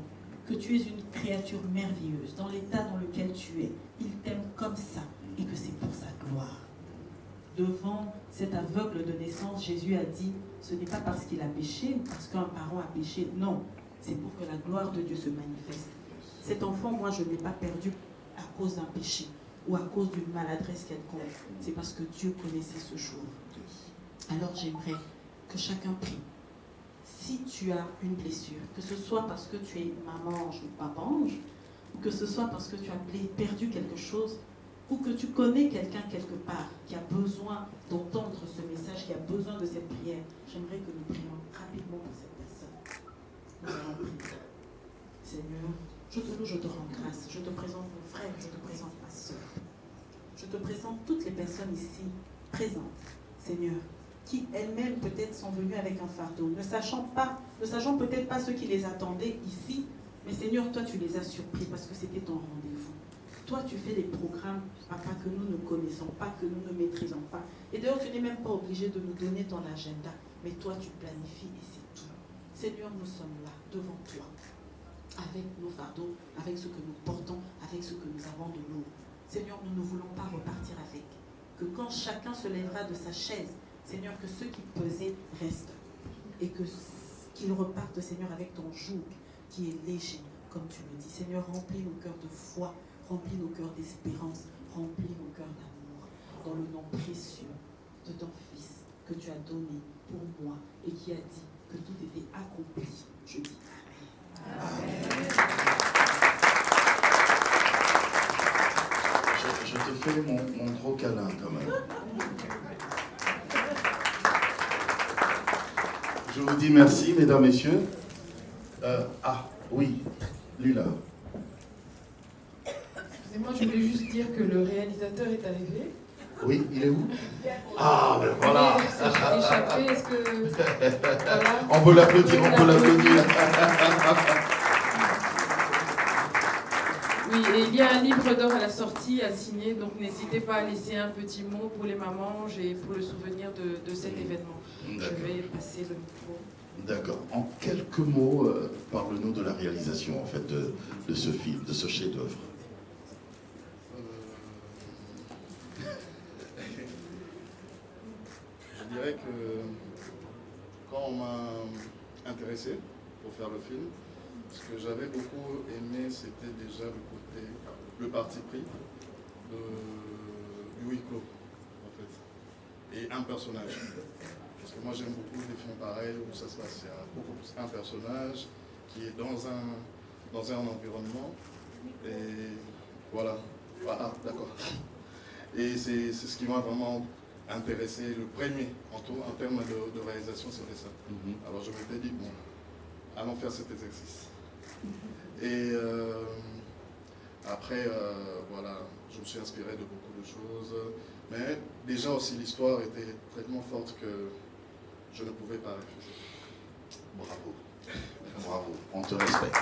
que tu es une créature merveilleuse, dans l'état dans lequel tu es. Il t'aime comme ça et que c'est pour sa gloire. Devant cet aveugle de naissance, Jésus a dit, ce n'est pas parce qu'il a péché ou parce qu'un parent a péché, non. C'est pour que la gloire de Dieu se manifeste. Cet enfant, moi, je ne l'ai pas perdu à cause d'un péché ou à cause d'une maladresse quelconque. C'est parce que Dieu connaissait ce jour. Alors j'aimerais que chacun prie. Si tu as une blessure, que ce soit parce que tu es maman ange ou papa ange, ou que ce soit parce que tu as perdu quelque chose, ou que tu connais quelqu'un quelque part qui a besoin d'entendre ce message, qui a besoin de cette prière, j'aimerais que nous prions rapidement pour cette personne. Nous allons prier. Seigneur, je te rends grâce. Je te présente mon frère, je te présente ma soeur. Je te présente toutes les personnes ici présentes, Seigneur, qui elles-mêmes peut-être sont venues avec un fardeau, ne sachant peut-être pas ce qui les attendait ici, mais Seigneur, toi tu les as surpris parce que c'était ton rendez-vous. Toi tu fais des programmes, Papa, que nous ne connaissons pas, que nous ne maîtrisons pas. Et d'ailleurs tu n'es même pas obligé de nous donner ton agenda, mais toi tu planifies et c'est tout. Seigneur, nous sommes là, devant toi, avec nos fardeaux, avec ce que nous portons, avec ce que nous avons de lourd. Seigneur, nous ne voulons pas repartir avec. Que quand chacun se lèvera de sa chaise, Seigneur, que ceux qui pesaient restent. Et qu'ils repartent, Seigneur, avec ton joug qui est léger, comme tu le dis. Seigneur, remplis nos cœurs de foi, remplis nos cœurs d'espérance, remplis nos cœurs d'amour. Dans le nom précieux de ton Fils que tu as donné pour moi et qui a dit que tout était accompli. Je dis Amen. Amen. Je te fais mon gros câlin quand même. Je vous dis merci, mesdames, messieurs. Oui, lui là. Excusez-moi, je voulais juste dire que le réalisateur est arrivé. Oui, il est où? Ah, ben voilà. Échappé, est-ce que... Voilà. On peut l'applaudir, on peut l'applaudir. Oui, et il y a un livre d'or à la sortie à signer, donc n'hésitez pas à laisser un petit mot pour les mamans et pour le souvenir de cet événement. Je vais passer le micro. D'accord. En quelques mots, parle-nous de la réalisation en fait de ce film, de ce chef-d'œuvre. Je dirais que quand on m'a intéressé pour faire le film, ce que j'avais beaucoup aimé, c'était déjà le parti pris du huis clos, en fait, et un personnage. Parce que moi j'aime beaucoup des films pareils où ça se passe, il y a beaucoup plus un personnage qui est dans un environnement, et voilà, d'accord. Et c'est ce qui m'a vraiment intéressé, le premier en termes de réalisation, c'était ça. Alors je m'étais dit, bon, allons faire cet exercice. Et après, voilà, je me suis inspiré de beaucoup de choses, mais déjà aussi l'histoire était tellement forte que je ne pouvais pas refuser. Bravo, bravo, on te respecte.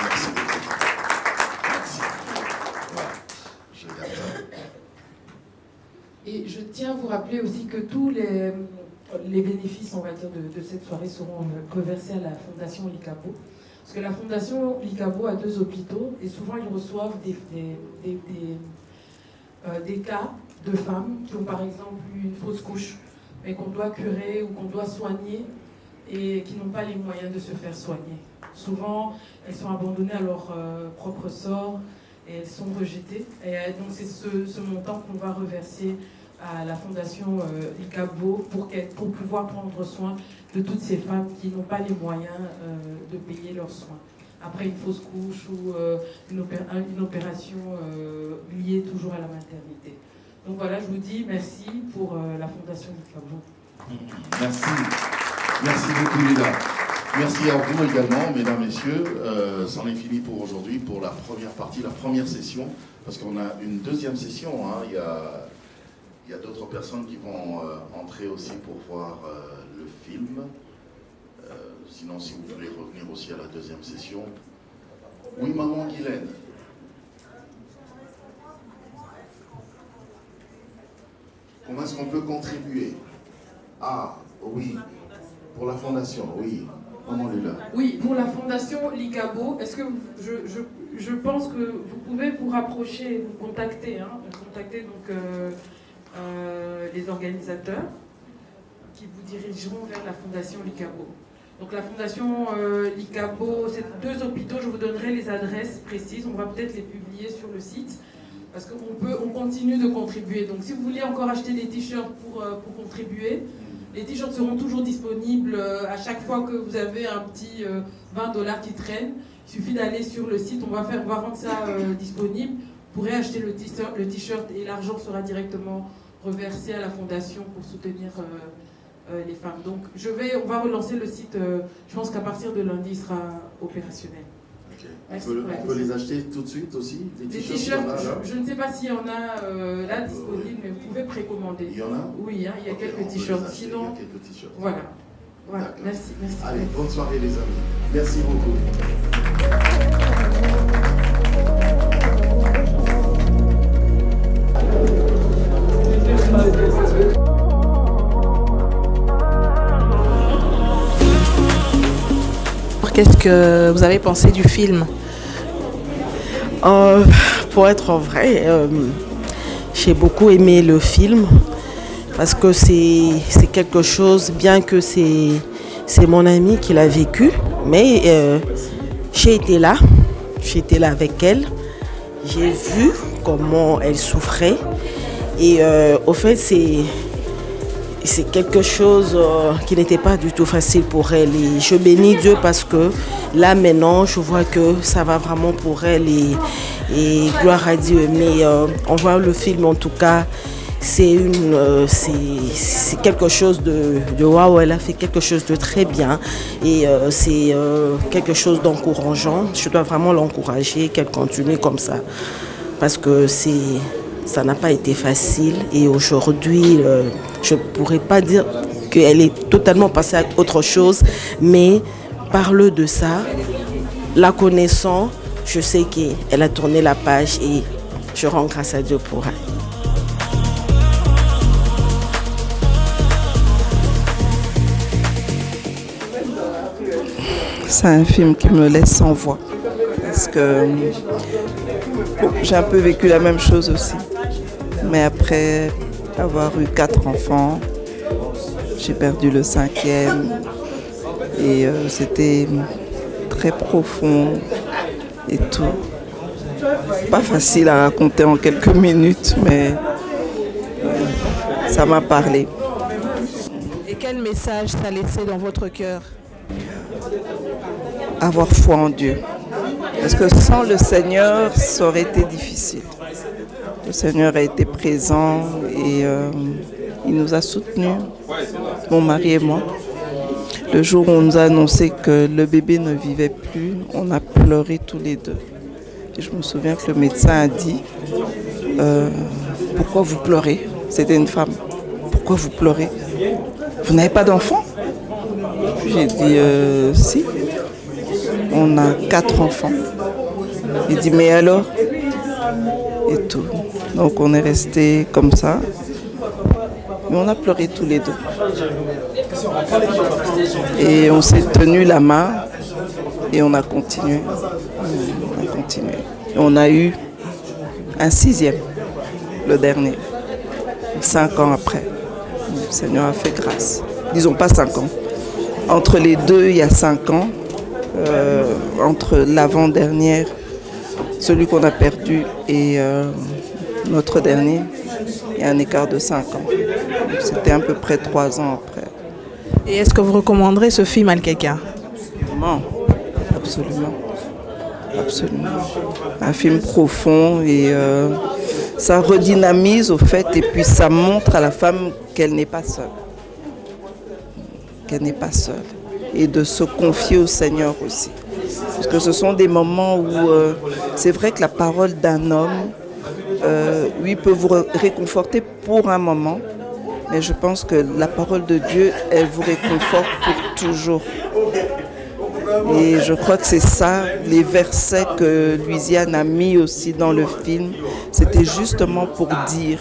Merci beaucoup. Merci. Voilà, je garde ça. Et je tiens à vous rappeler aussi que tous les bénéfices, on va dire, de cette soirée seront reversés à la Fondation Likabo. Parce que la Fondation Likabo a 2 hôpitaux et souvent ils reçoivent des cas de femmes qui ont par exemple eu une fausse couche, mais qu'on doit curer ou qu'on doit soigner et qui n'ont pas les moyens de se faire soigner. Souvent, elles sont abandonnées à leur propre sort et elles sont rejetées. Et donc c'est ce montant qu'on va reverser à la Fondation Likabo pour pouvoir prendre soin de toutes ces femmes qui n'ont pas les moyens de payer leurs soins. Après une fausse couche ou une opération liée toujours à la maternité. Donc voilà, je vous dis merci pour la Fondation Likabo. Merci. Merci beaucoup, Lila. Merci à vous également, mesdames, messieurs. C'en est fini pour aujourd'hui, pour la première partie, la première session, parce qu'on a une deuxième session. Hein. Il y a d'autres personnes qui vont entrer aussi pour voir le film. Sinon, si vous voulez revenir aussi à la deuxième session. Oui, maman Guylaine. Comment est-ce qu'on peut contribuer? Ah, oui, pour la fondation, oui. Maman Lila. Oui, pour la Fondation Likabo, est-ce que je pense que vous pouvez vous rapprocher, vous contacter, donc les organisateurs qui vous dirigeront vers la Fondation Likabo. Donc la Fondation Likabo, c'est 2 hôpitaux, je vous donnerai les adresses précises, on va peut-être les publier sur le site, parce qu'on continue de contribuer. Donc si vous voulez encore acheter des t-shirts pour contribuer, les t-shirts seront toujours disponibles à chaque fois que vous avez un petit $20 qui traîne. Il suffit d'aller sur le site, on va rendre ça disponible. Vous pourrez acheter le t-shirt et l'argent sera directement reversé à la fondation pour soutenir les femmes. Donc on va relancer le site, je pense qu'à partir de lundi, il sera opérationnel. Okay. On peut les acheter tout de suite aussi? Des t-shirts, je ne sais pas s'il y en a là disponibles, mais vous pouvez précommander. Il y en a? Oui, hein, il y a quelques t-shirts. Sinon, il y a quelques t-shirts. Voilà, merci. Allez, bonne soirée les amis. Merci beaucoup. Qu'est-ce que vous avez pensé du film? Pour être vrai, j'ai beaucoup aimé le film parce que c'est quelque chose, bien que c'est mon amie qui l'a vécu, mais j'ai été là avec elle, j'ai vu comment elle souffrait et au fait c'est quelque chose qui n'était pas du tout facile pour elle et je bénis Dieu parce que là maintenant je vois que ça va vraiment pour elle et gloire à Dieu. Mais on voit le film en tout cas, c'est quelque chose de waouh, elle a fait quelque chose de très bien et c'est quelque chose d'encourageant. Je dois vraiment l'encourager, qu'elle continue comme ça parce que ça n'a pas été facile et aujourd'hui, je ne pourrais pas dire qu'elle est totalement passée à autre chose, mais parle de ça, la connaissant, je sais qu'elle a tourné la page et je rends grâce à Dieu pour elle. C'est un film qui me laisse sans voix parce que j'ai un peu vécu la même chose aussi. Mais après avoir eu 4 enfants, j'ai perdu le 5e et c'était très profond et tout. Pas facile à raconter en quelques minutes, mais ça m'a parlé. Et quel message ça a laissé dans votre cœur? Avoir foi en Dieu. Parce que sans le Seigneur, ça aurait été difficile. Le Seigneur a été présent et il nous a soutenus, mon mari et moi. Le jour où on nous a annoncé que le bébé ne vivait plus, on a pleuré tous les deux. Et je me souviens que le médecin a dit « Pourquoi vous pleurez ?» C'était une femme. « Pourquoi vous pleurez? Vous n'avez pas d'enfant ?» J'ai dit « Si, on a 4 enfants. » Il dit « Mais alors ?» Et tout. Donc on est restés comme ça. Mais on a pleuré tous les deux. Et on s'est tenu la main et on a continué. On a continué. Et on a eu un 6e, le dernier, 5 ans après. Le Seigneur a fait grâce. Disons pas 5 ans. Entre les deux, il y a 5 ans. Entre l'avant-dernière, celui qu'on a perdu, et notre dernier, il y a un écart de 5 ans. C'était à peu près 3 ans après. Et est-ce que vous recommanderez ce film à quelqu'un? Non, absolument. Absolument. Un film profond et ça redynamise au fait et puis ça montre à la femme qu'elle n'est pas seule. Qu'elle n'est pas seule. Et de se confier au Seigneur aussi. Parce que ce sont des moments où c'est vrai que la parole d'un homme, oui, peut vous réconforter pour un moment, mais je pense que la parole de Dieu, elle vous réconforte pour toujours. Et je crois que c'est ça, les versets que Louisiane a mis aussi dans le film, c'était justement pour dire,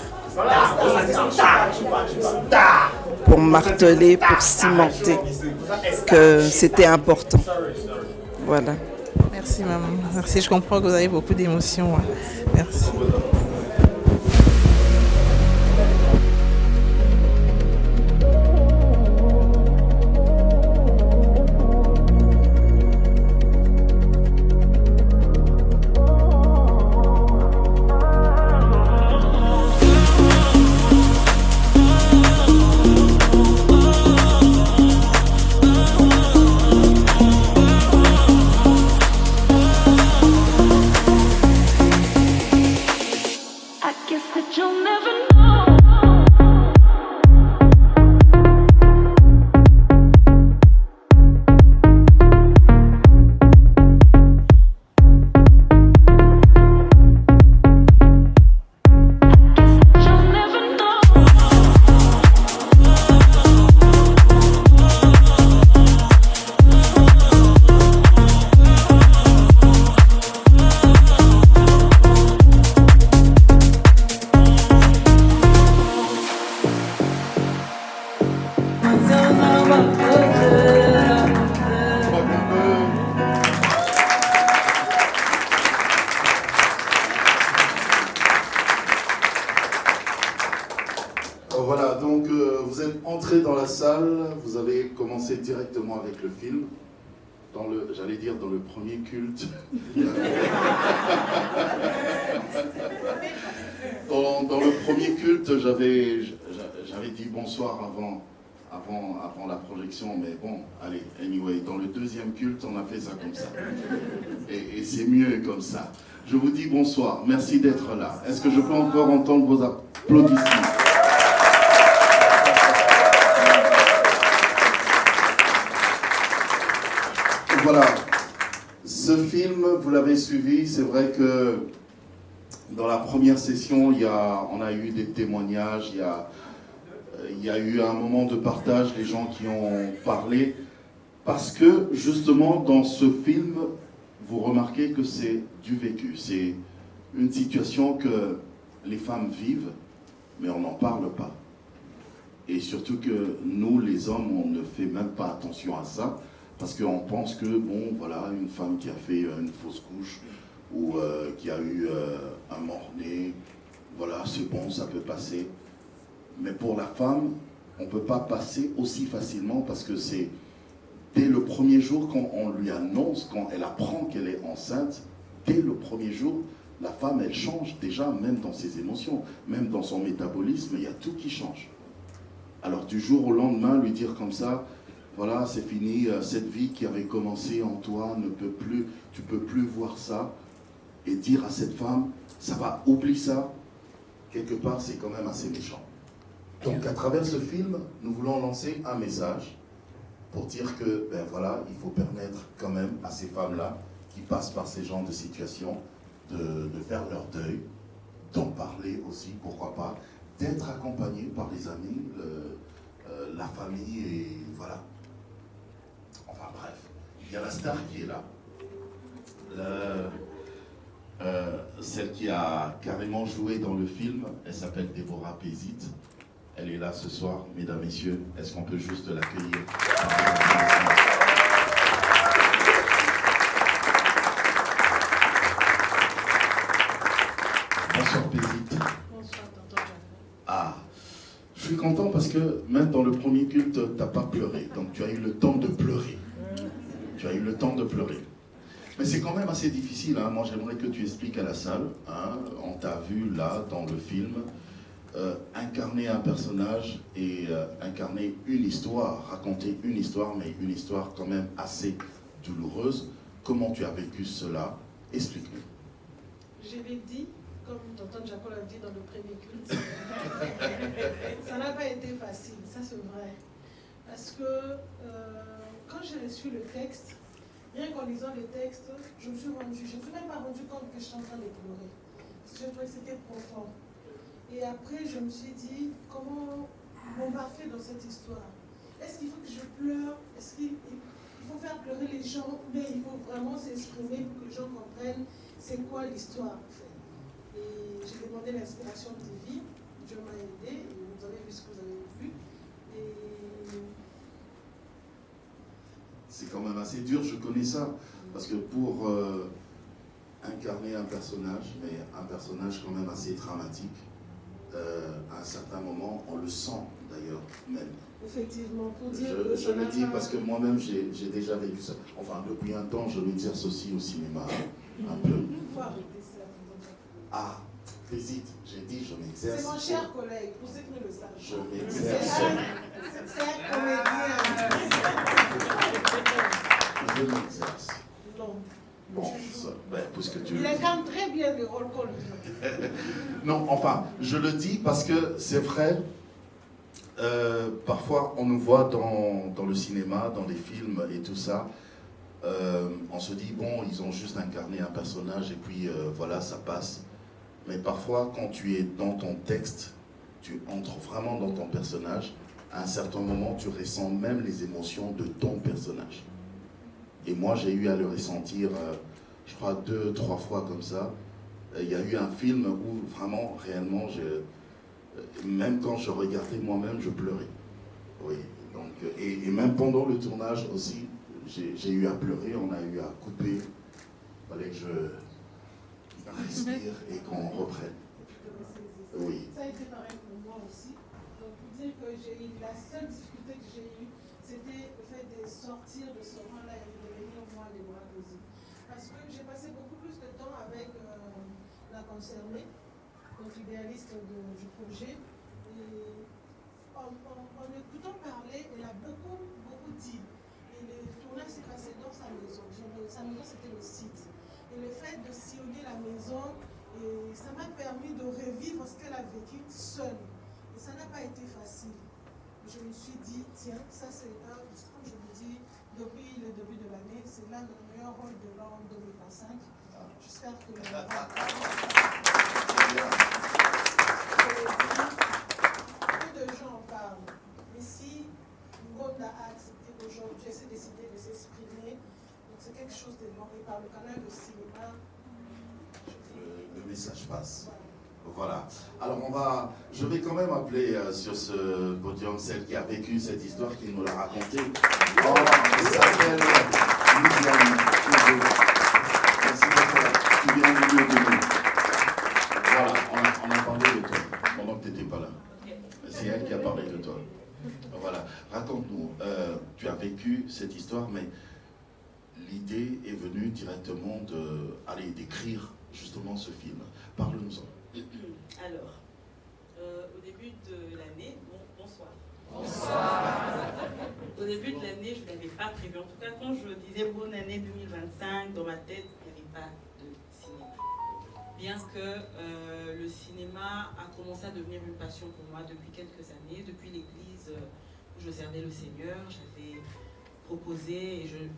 pour marteler, pour cimenter que c'était important. Voilà. Merci maman, merci, je comprends que vous avez beaucoup d'émotions. Merci. Voilà, donc vous êtes entré dans la salle, vous avez commencé directement avec le film, j'allais dire dans le premier culte. Dans le premier culte, j'avais dit bonsoir avant la projection, mais bon, allez, anyway, dans le deuxième culte, on a fait ça comme ça. Et c'est mieux comme ça. Je vous dis bonsoir, merci d'être là. Est-ce que je peux encore entendre vos applaudissements? Voilà, ce film, vous l'avez suivi, c'est vrai que dans la première session, on a eu des témoignages, il y a eu un moment de partage, les gens qui ont parlé, parce que justement dans ce film, vous remarquez que c'est du vécu. C'est une situation que les femmes vivent, mais on n'en parle pas. Et surtout que nous, les hommes, on ne fait même pas attention à ça, parce qu'on pense que, bon, voilà, une femme qui a fait une fausse couche, ou qui a eu un mort-né, voilà, c'est bon, ça peut passer. Mais pour la femme, on ne peut pas passer aussi facilement, parce que c'est dès le premier jour, quand on lui annonce, quand elle apprend qu'elle est enceinte, dès le premier jour, la femme, elle change déjà, même dans ses émotions, même dans son métabolisme, il y a tout qui change. Alors du jour au lendemain, lui dire comme ça, voilà, c'est fini, cette vie qui avait commencé en toi ne peut plus, tu peux plus voir ça, et dire à cette femme, ça va, oublie ça, quelque part, c'est quand même assez méchant. Donc à travers ce film, nous voulons lancer un message pour dire que, ben voilà, il faut permettre quand même à ces femmes-là qui passent par ces genres de situations de faire leur deuil, d'en parler aussi, pourquoi pas, d'être accompagnées par les amis, la famille, et voilà. Enfin bref, il y a la star qui est là. Celle qui a carrément joué dans le film, elle s'appelle Déborah Pézit. Elle est là ce soir, mesdames, messieurs. Est-ce qu'on peut juste l'accueillir? Bonsoir Pézit. Ah, je suis content parce que même dans le premier culte, tu n'as pas pleuré. Donc tu as eu le temps de pleurer. Tu as eu le temps de pleurer. Mais c'est quand même assez difficile. Hein. Moi, j'aimerais que tu expliques à la salle. Hein. On t'a vu là, dans le film, incarner un personnage et incarner une histoire, raconter une histoire, mais une histoire quand même assez douloureuse. Comment tu as vécu cela? Explique-nous. Je l'ai dit, comme tonton Jacob l'a dit dans le premier culte, ça n'a pas été facile, ça c'est vrai. Parce que quand j'ai reçu le texte, rien qu'en lisant le texte, je me suis même pas rendu compte que j'étais en train de pleurer. Parce que je trouvais que c'était profond. Et après, je me suis dit, comment m'embarquer dans cette histoire? Est-ce qu'il faut que je pleure? Est-ce qu'il faut faire pleurer les gens? Mais il faut vraiment s'exprimer pour que les gens comprennent c'est quoi l'histoire, en fait. Et j'ai demandé l'inspiration de Dieu. Dieu m'a aidé. Et vous avez vu ce que vous avez vu. Et c'est quand même assez dur, je connais ça. Parce que pour incarner un personnage, mais un personnage quand même assez dramatique, à un certain moment, on le sent d'ailleurs même. Effectivement, pour dire je le dis parce que moi-même j'ai déjà vécu ça. Enfin, depuis un temps, je m'exerce aussi au cinéma, un peu. Ah, hésite, j'ai dit je m'exerce. C'est mon cher collègue, pour ceux qui ne le savent pas. Je m'exerce. C'est un comédien. Je m'exerce. Non. Bon, ça, ben, puisque tu... Il incarne très bien le rôle qu'on lui donne. Non, enfin, je le dis parce que c'est vrai, parfois on nous voit dans le cinéma, dans les films et tout ça, on se dit, bon, ils ont juste incarné un personnage et puis voilà, ça passe. Mais parfois, quand tu es dans ton texte, tu entres vraiment dans ton personnage, à un certain moment, tu ressens même les émotions de ton personnage. Et moi, j'ai eu à le ressentir, je crois, 2-3 fois comme ça. Il y a eu un film où vraiment, réellement, même quand je regardais moi-même, je pleurais. Oui, donc, et même pendant le tournage aussi, j'ai eu à pleurer, on a eu à couper. Il fallait que je respire et qu'on reprenne. Oui. Ça a été pareil pour moi aussi. Donc, pour dire que la seule difficulté que j'ai eue, c'était le fait de sortir de ce rang-là et de devenir moi les bras posés. Parce que j'ai passé beaucoup plus de temps avec la concernée, donc idéaliste du projet. Et en écoutant parler, elle a beaucoup dit. Et le tournage s'est passé dans sa maison. Sa maison, c'était le site. Et le fait de sillonner la maison, ça m'a permis de revivre ce qu'elle a vécu seule. Et ça n'a pas été facile. Je me suis dit, tiens, ça c'est comme je vous dis, depuis le début de l'année, c'est l'un des meilleurs rôles de l'an 2025. J'espère que peu de gens en parlent. Mais si Ngonda a accepté aujourd'hui, elle s'est décidée de s'exprimer, donc c'est quelque chose d'énorme. Et par le canal de cinéma, le message passe. Voilà. Alors je vais quand même appeler sur ce podium celle qui a vécu cette histoire, qui nous l'a racontée. Oh, elle s'appelle Lisiane. Merci beaucoup. Tu viens du milieu de nous. Voilà, on a parlé de toi pendant que tu n'étais pas là. C'est elle qui a parlé de toi. Voilà. Raconte-nous. Tu as vécu cette histoire, mais l'idée est venue directement d'écrire justement ce film. Parle-nous-en. Alors, au début de l'année, bonsoir. Bonsoir. Au début de l'année, je ne l'avais pas prévu. En tout cas, quand je disais bonne année 2025, dans ma tête, il n'y avait pas de cinéma. Bien que le cinéma a commencé à devenir une passion pour moi depuis quelques années, depuis l'église où je servais le Seigneur, j'avais proposé et je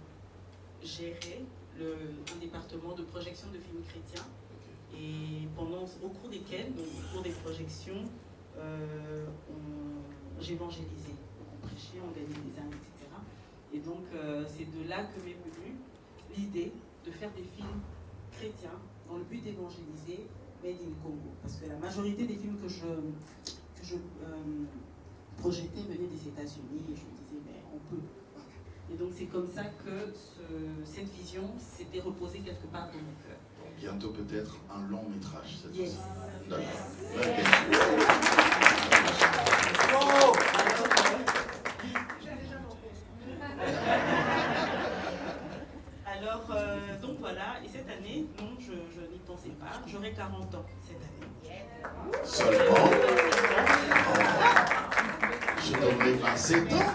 gérais un département de projection de films chrétiens. Et au cours desquels, donc au cours des projections, j'évangélisais, on prêchait, on gagnait des âmes, etc. Et donc c'est de là que m'est venue l'idée de faire des films chrétiens dans le but d'évangéliser Made in Congo. Parce que la majorité des films que je projetais venaient des États-Unis et je me disais, mais on peut. Et donc c'est comme ça que cette vision s'était reposée quelque part dans mon cœur. Bientôt peut-être un long métrage cette yes. fois-ci. Alors, donc voilà, et cette année, non, je n'y pensais pas, j'aurai 40 ans cette année. Seulement je devrais passer temps.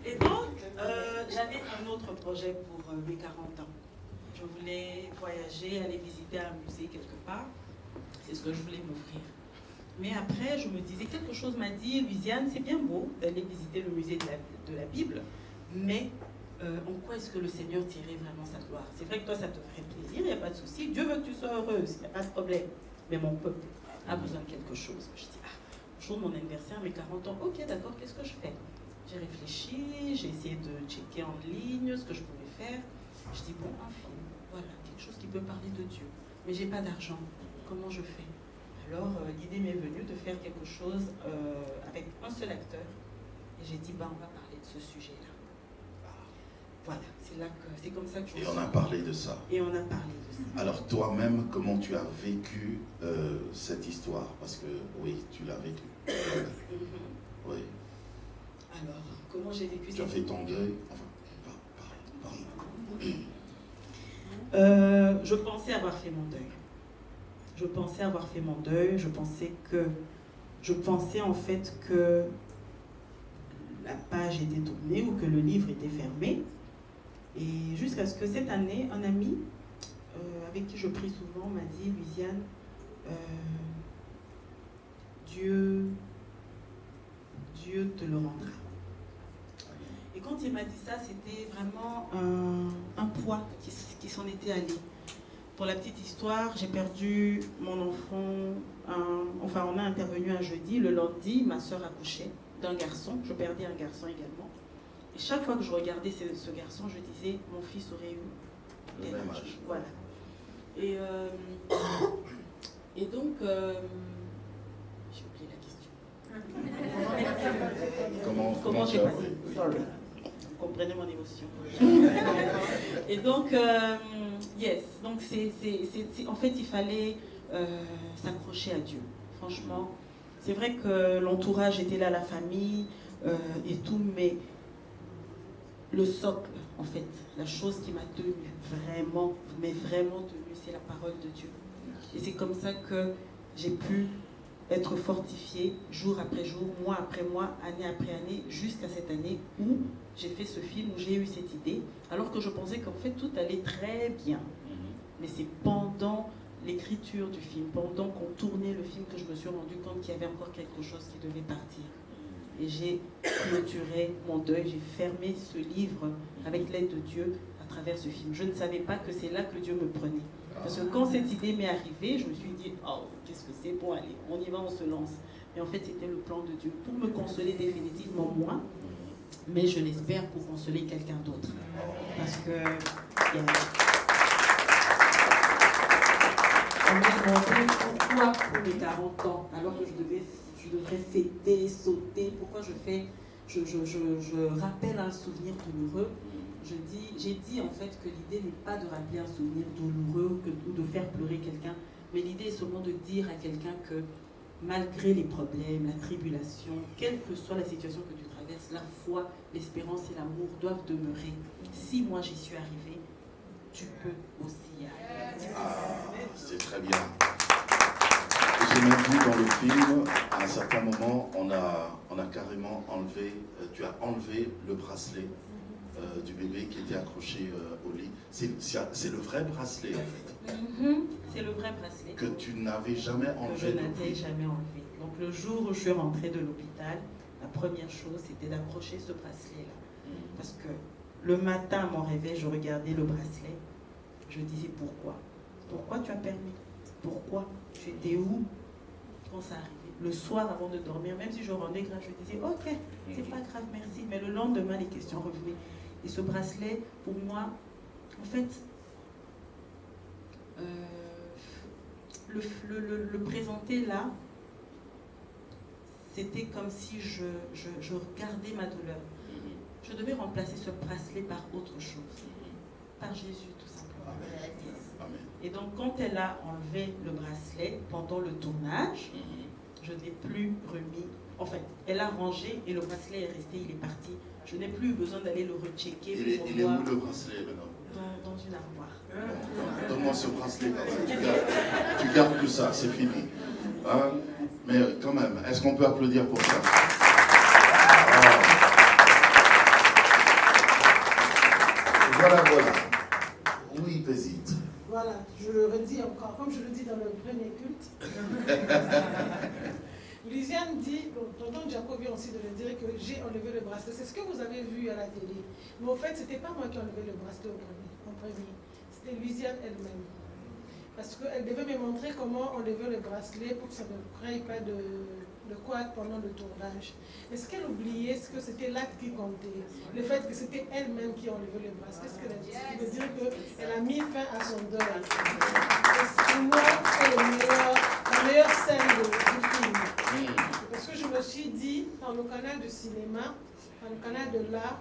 Et donc, j'avais un autre projet pour mes 40 ans. Je voulais voyager, aller visiter un musée quelque part. C'est ce que je voulais m'offrir. Mais après, je me disais, quelque chose m'a dit, Louisiane, c'est bien beau d'aller visiter le musée de la Bible, mais en quoi est-ce que le Seigneur tirait vraiment sa gloire? C'est vrai que toi, ça te ferait plaisir, il n'y a pas de souci. Dieu veut que tu sois heureuse, il n'y a pas de problème. Mais mon peuple a besoin de quelque chose. Je dis, au jour de mon anniversaire, mes 40 ans, ok, d'accord, qu'est-ce que je fais? J'ai réfléchi, j'ai essayé de checker en ligne ce que je pouvais faire. Je dis, bon, un film, voilà, quelque chose qui peut parler de Dieu. Mais j'ai pas d'argent, comment je fais? Alors, l'idée m'est venue de faire quelque chose avec un seul acteur. Et j'ai dit, on va parler de ce sujet-là. Voilà, c'est comme ça que Et on a parlé de ça. Et on a parlé de ça. Alors toi-même, comment tu as vécu cette histoire? Parce que oui, tu l'as vécu. Oui. Alors, comment j'ai vécu Tu as fait ton deuil? Je pensais avoir fait mon deuil. Je pensais avoir fait mon deuil. Je pensais en fait que la page était tournée ou que le livre était fermé. Et jusqu'à ce que cette année, un ami avec qui je prie souvent m'a dit, Louisiane, Dieu te le rendra. Et quand il m'a dit ça, c'était vraiment un poids qui s'en était allé. Pour la petite histoire, j'ai perdu mon enfant, on a intervenu un jeudi, le lundi, ma soeur accouchait d'un garçon, je perdais un garçon également. Et chaque fois que je regardais ce garçon, je disais, mon fils aurait eu le même âge. Voilà. Et donc, j'ai oublié la question. Comment j'ai passé? Sorry. Vous comprenez mon émotion. Et donc, yes. Donc, en fait, il fallait s'accrocher à Dieu. Franchement, c'est vrai que l'entourage était là, la famille et tout, mais le socle, en fait, la chose qui m'a tenue vraiment, mais vraiment tenue, c'est la parole de Dieu. Et c'est comme ça que j'ai pu être fortifiée jour après jour, mois après mois, année après année, jusqu'à cette année où j'ai fait ce film, où j'ai eu cette idée, alors que je pensais qu'en fait tout allait très bien. Mais c'est pendant l'écriture du film, pendant qu'on tournait le film, que je me suis rendu compte qu'il y avait encore quelque chose qui devait partir. Et j'ai clôturé mon deuil, j'ai fermé ce livre avec l'aide de Dieu à travers ce film. Je ne savais pas que c'est là que Dieu me prenait. Parce que quand cette idée m'est arrivée, je me suis dit, oh, qu'est-ce que c'est? Bon, allez, on y va, on se lance. Mais en fait, c'était le plan de Dieu pour me consoler définitivement moi mais je l'espère pour consoler quelqu'un d'autre. Parce que on m'a demandé pourquoi pour mes 40 ans, alors que je devrais fêter, sauter, pourquoi je rappelle un souvenir douloureux. J'ai dit en fait que l'idée n'est pas de rappeler un souvenir douloureux ou de faire pleurer quelqu'un, mais l'idée est seulement de dire à quelqu'un que malgré les problèmes, la tribulation, quelle que soit la situation que tu traverses, la foi, l'espérance et l'amour doivent demeurer. Si moi j'y suis arrivée, tu peux aussi y arriver. C'est très bien. J'ai même vu dans le film, à un certain moment, on a carrément enlevé, tu as enlevé le bracelet du bébé qui était accroché au lit. C'est le vrai bracelet en fait. C'est le vrai bracelet. Que tu n'avais jamais enlevé. Que je n'avais jamais enlevé. Donc le jour où je suis rentrée de l'hôpital, la première chose c'était d'accrocher ce bracelet-là. Parce que le matin à mon réveil, je regardais le bracelet. Je disais pourquoi? Pourquoi tu as permis? Pourquoi? Tu étais où quand ça arrivait? Le soir avant de dormir, même si je rendais grave, je disais ok, c'est pas grave, merci. Mais le lendemain, les questions revenaient. Et ce bracelet, pour moi, en fait, le présenter là, c'était comme si je regardais ma douleur. Je devais remplacer ce bracelet par autre chose, par Jésus tout simplement. Amen. Et donc quand elle a enlevé le bracelet pendant le tournage, je n'ai plus remis, en fait, elle a rangé et le bracelet est resté, il est parti. Je n'ai plus eu besoin d'aller le rechecker. Il est où le bracelet maintenant? Dans une armoire. Donne-moi ce bracelet quand même. Tu gardes plus ça, c'est fini. Hein? Mais quand même, est-ce qu'on peut applaudir pour ça? Voilà. Oui, Bézit. Voilà, je le redis encore, comme je le dis dans le premier culte. Lysiane dit, tonton Jaco vient aussi de le dire, que j'ai enlevé le bracelet. C'est ce que vous avez vu à la télé. Mais au fait, ce n'était pas moi qui ai enlevé le bracelet en premier. C'était Lysiane elle-même. Parce qu'elle devait me montrer comment enlever le bracelet pour que ça ne crée pas de couac pendant le tournage. Mais ce qu'elle oubliait, c'est que c'était l'acte qui comptait. Le fait que c'était elle-même qui a enlevé le bracelet, ce qu'elle a dit, ça veut dire qu'elle a mis fin à son deuil. Pour moi, c'est la meilleure scène du film. Parce que je me suis dit, dans le canal de cinéma, dans le canal de l'art,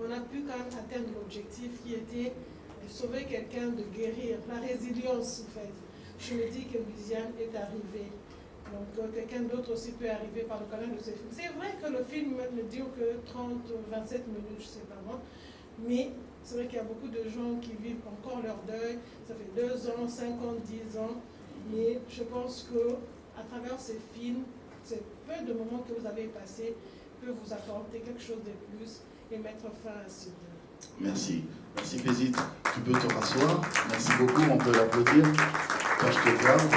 on a pu quand même atteindre l'objectif qui était de sauver quelqu'un, de guérir, la résilience en fait. Je me dis que Lysiane est arrivée. Donc quelqu'un d'autre aussi peut arriver par le canal de ce film. C'est vrai que le film ne dure que 30, 27 minutes, je ne sais pas moi, mais c'est vrai qu'il y a beaucoup de gens qui vivent encore leur deuil. Ça fait 2 ans, 5 ans, 10 ans. Mais je pense qu'à travers ces films, ces peu de moments que vous avez passés peut vous apporter quelque chose de plus et mettre fin à ce deuil. Merci. Merci Bézit. Tu peux te rasseoir. Merci beaucoup, on peut l'applaudir. Quand je te garde.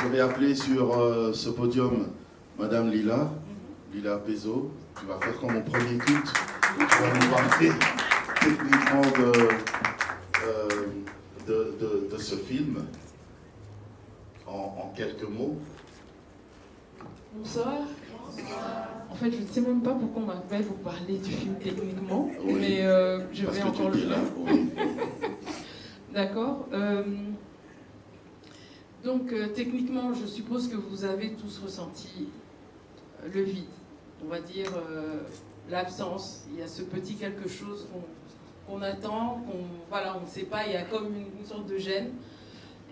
Je vais appeler sur ce podium Madame Lila Pezo. Tu vas faire comme mon premier culte. Tu vas nous parler techniquement de ce film en quelques mots. Bonsoir. En fait, je ne sais même pas pourquoi on m'appelle pour parler du film techniquement, oui, mais je vais encore le faire. Oui. D'accord. Donc, techniquement, je suppose que vous avez tous ressenti le vide, on va dire l'absence. Il y a ce petit quelque chose qu'on attend, voilà, on ne sait pas, il y a comme une sorte de gêne.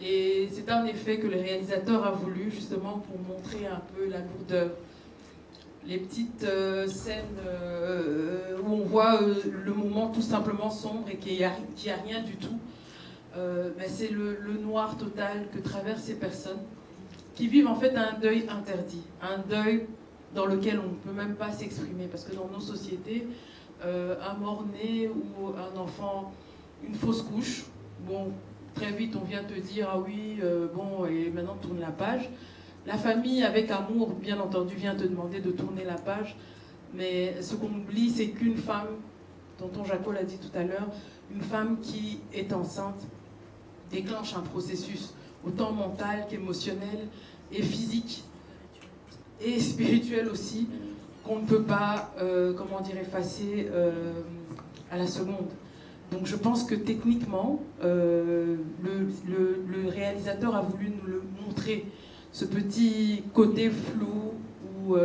Et c'est un effet que le réalisateur a voulu justement pour montrer un peu la lourdeur. Les petites scènes où on voit le moment tout simplement sombre et qu'il n'y a rien du tout. Ben c'est le noir total que traversent ces personnes qui vivent en fait un deuil interdit, un deuil dans lequel on ne peut même pas s'exprimer parce que dans nos sociétés, un mort-né ou un enfant, une fausse couche, bon, très vite on vient te dire ah oui, bon, et maintenant tourne la page. La famille avec amour, bien entendu, vient te demander de tourner la page, mais ce qu'on oublie, c'est qu'une femme, tonton Jaco l'a dit tout à l'heure, une femme qui est enceinte déclenche un processus autant mental qu'émotionnel et physique et spirituel aussi qu'on ne peut pas, effacer à la seconde. Donc je pense que techniquement, le réalisateur a voulu nous le montrer, ce petit côté flou ou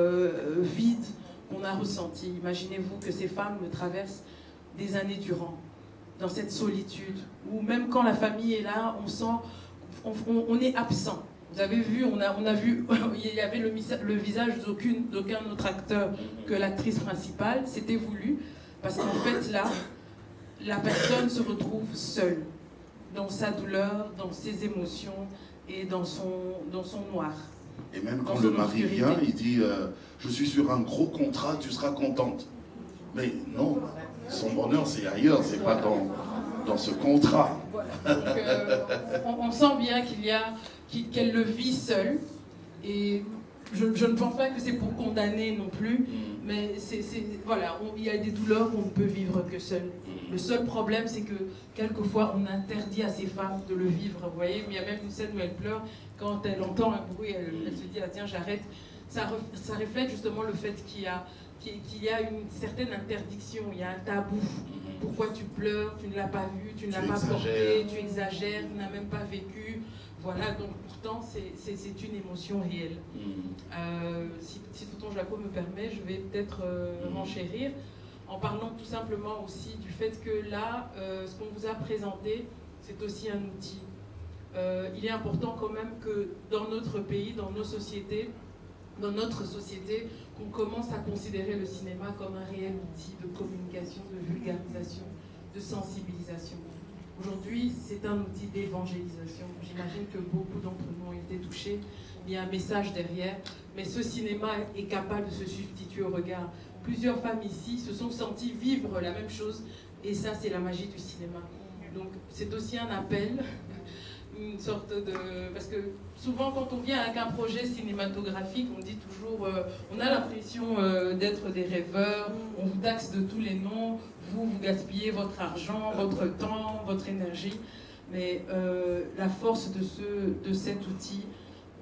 vide qu'on a ressenti. Imaginez-vous que ces femmes le traversent des années durant, dans cette solitude, où même quand la famille est là, on sent, on est absent. Vous avez vu, on a vu, il y avait le visage d'aucun autre acteur que l'actrice principale. C'était voulu, parce qu'en fait là, la personne se retrouve seule, dans sa douleur, dans ses émotions et dans son noir. Et même quand le mari vient, il dit je suis sur un gros contrat, tu seras contente. Mais non, son bonheur c'est ailleurs, c'est pas dans ce contrat. Voilà. Donc, on sent bien qu'elle le vit seule. Et je ne pense pas que c'est pour condamner non plus, mais voilà, il y a des douleurs où on ne peut vivre que seul. Le seul problème, c'est que quelquefois, on interdit à ces femmes de le vivre. Vous voyez, il y a même une scène où elle pleure. Quand elle entend un bruit, elle se dit, ah tiens, j'arrête. Ça reflète justement le fait qu'il y a une certaine interdiction, il y a un tabou. Pourquoi tu pleures, tu ne l'as pas vu, tu ne l'as pas porté, tu exagères, tu n'as même pas vécu. Voilà, donc pourtant, c'est une émotion réelle. Si Tonton Jaco me permet, je vais peut-être m'enchérir en parlant tout simplement aussi du fait que là, ce qu'on vous a présenté, c'est aussi un outil. Il est important quand même que dans notre pays, dans notre société, qu'on commence à considérer le cinéma comme un réel outil de communication, de vulgarisation, de sensibilisation. Aujourd'hui, c'est un outil d'évangélisation. J'imagine que beaucoup d'entre nous ont été touchés. Il y a un message derrière. Mais ce cinéma est capable de se substituer au regard. Plusieurs femmes ici se sont senties vivre la même chose. Et ça, c'est la magie du cinéma. Donc, c'est aussi un appel, une sorte de... Parce que souvent, quand on vient avec un projet cinématographique, on dit toujours... on a l'impression d'être des rêveurs, on vous taxe de tous les noms, vous gaspillez votre argent, votre temps, votre énergie. Mais la force de cet outil,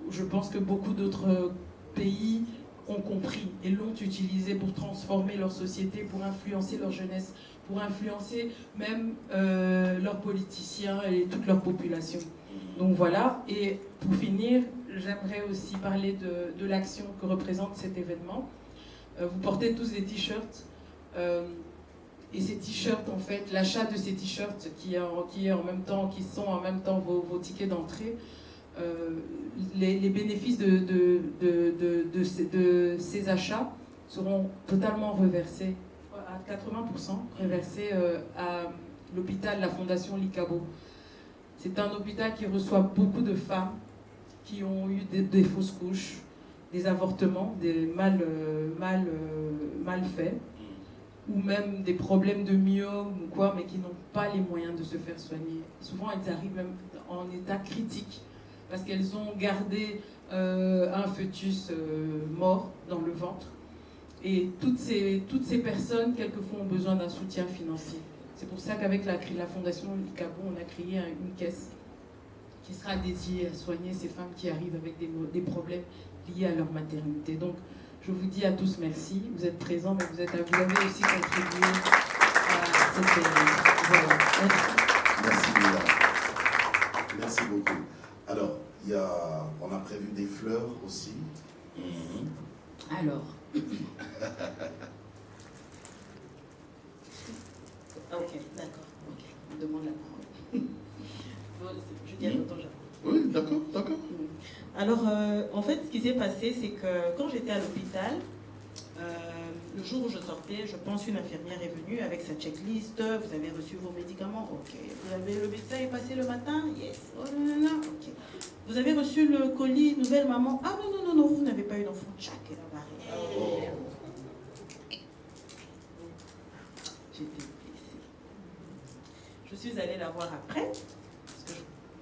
je pense que beaucoup d'autres pays ont compris et l'ont utilisé pour transformer leur société, pour influencer leur jeunesse, pour influencer même leurs politiciens et toute leur population. Donc voilà, et pour finir, j'aimerais aussi parler de l'action que représente cet événement. Vous portez tous des t-shirts, et ces t-shirts, en fait, l'achat de ces t-shirts qui sont en même temps vos tickets d'entrée, les bénéfices de ces achats seront totalement reversés, à 80% reversés à l'hôpital, la fondation Likabo. C'est un hôpital qui reçoit beaucoup de femmes qui ont eu des fausses couches, des avortements, des mal faits, ou même des problèmes de myome ou quoi, mais qui n'ont pas les moyens de se faire soigner. Souvent, elles arrivent même en état critique, parce qu'elles ont gardé un fœtus mort dans le ventre. Et toutes ces personnes, quelquefois, ont besoin d'un soutien financier. C'est pour ça qu'avec la Fondation Likabo, on a créé une caisse qui sera dédiée à soigner ces femmes qui arrivent avec des problèmes liés à leur maternité. Donc, je vous dis à tous merci. Vous êtes présents, mais vous avez aussi contribué à cette... Voilà. Merci Mila. Merci beaucoup. Alors, on a prévu des fleurs aussi. Alors. Ok, d'accord. Ok, on demande la parole. Je dis à Tonton Jaco. Oui, d'accord. Alors, en fait, ce qui s'est passé, c'est que quand j'étais à l'hôpital, le jour où je sortais, je pense une infirmière est venue avec sa checklist. Vous avez reçu vos médicaments? Ok. Le médecin est passé le matin? Yes. Oh non. Ok. Vous avez reçu le colis nouvelle maman? Ah non, vous n'avez pas eu d'enfant. Tchac, elle a barré. J'étais blessée. Je suis allée la voir après, parce que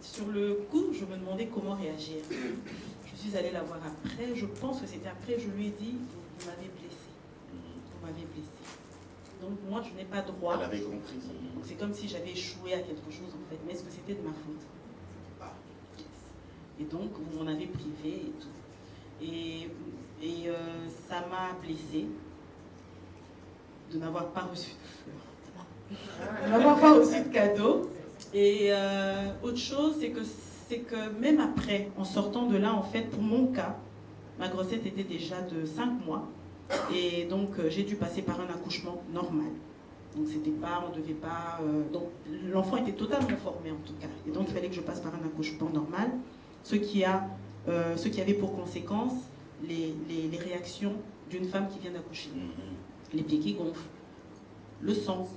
sur le coup, je me demandais comment réagir. Je suis allée la voir après, je pense que c'était après, je lui ai dit, vous m'avez blessée. Vous m'avez blessée. Donc moi, je n'ai pas droit. Elle avait compris. C'est comme si j'avais échoué à quelque chose, en fait. Mais est-ce que c'était de ma faute? Et donc, vous m'en avez privé et tout. Et ça m'a blessée. de n'avoir pas reçu de fleurs. De n'avoir pas reçu de cadeaux. Et autre chose, c'est que même après, en sortant de là, en fait, pour mon cas, ma grossesse était déjà de 5 mois. Et donc, j'ai dû passer par un accouchement normal. Donc, c'était pas, on devait pas... donc, l'enfant était totalement formé, en tout cas. Et donc, il fallait que je passe par un accouchement normal. Ce qui avait pour conséquence les réactions d'une femme qui vient d'accoucher. Les pieds qui gonflent, le sang,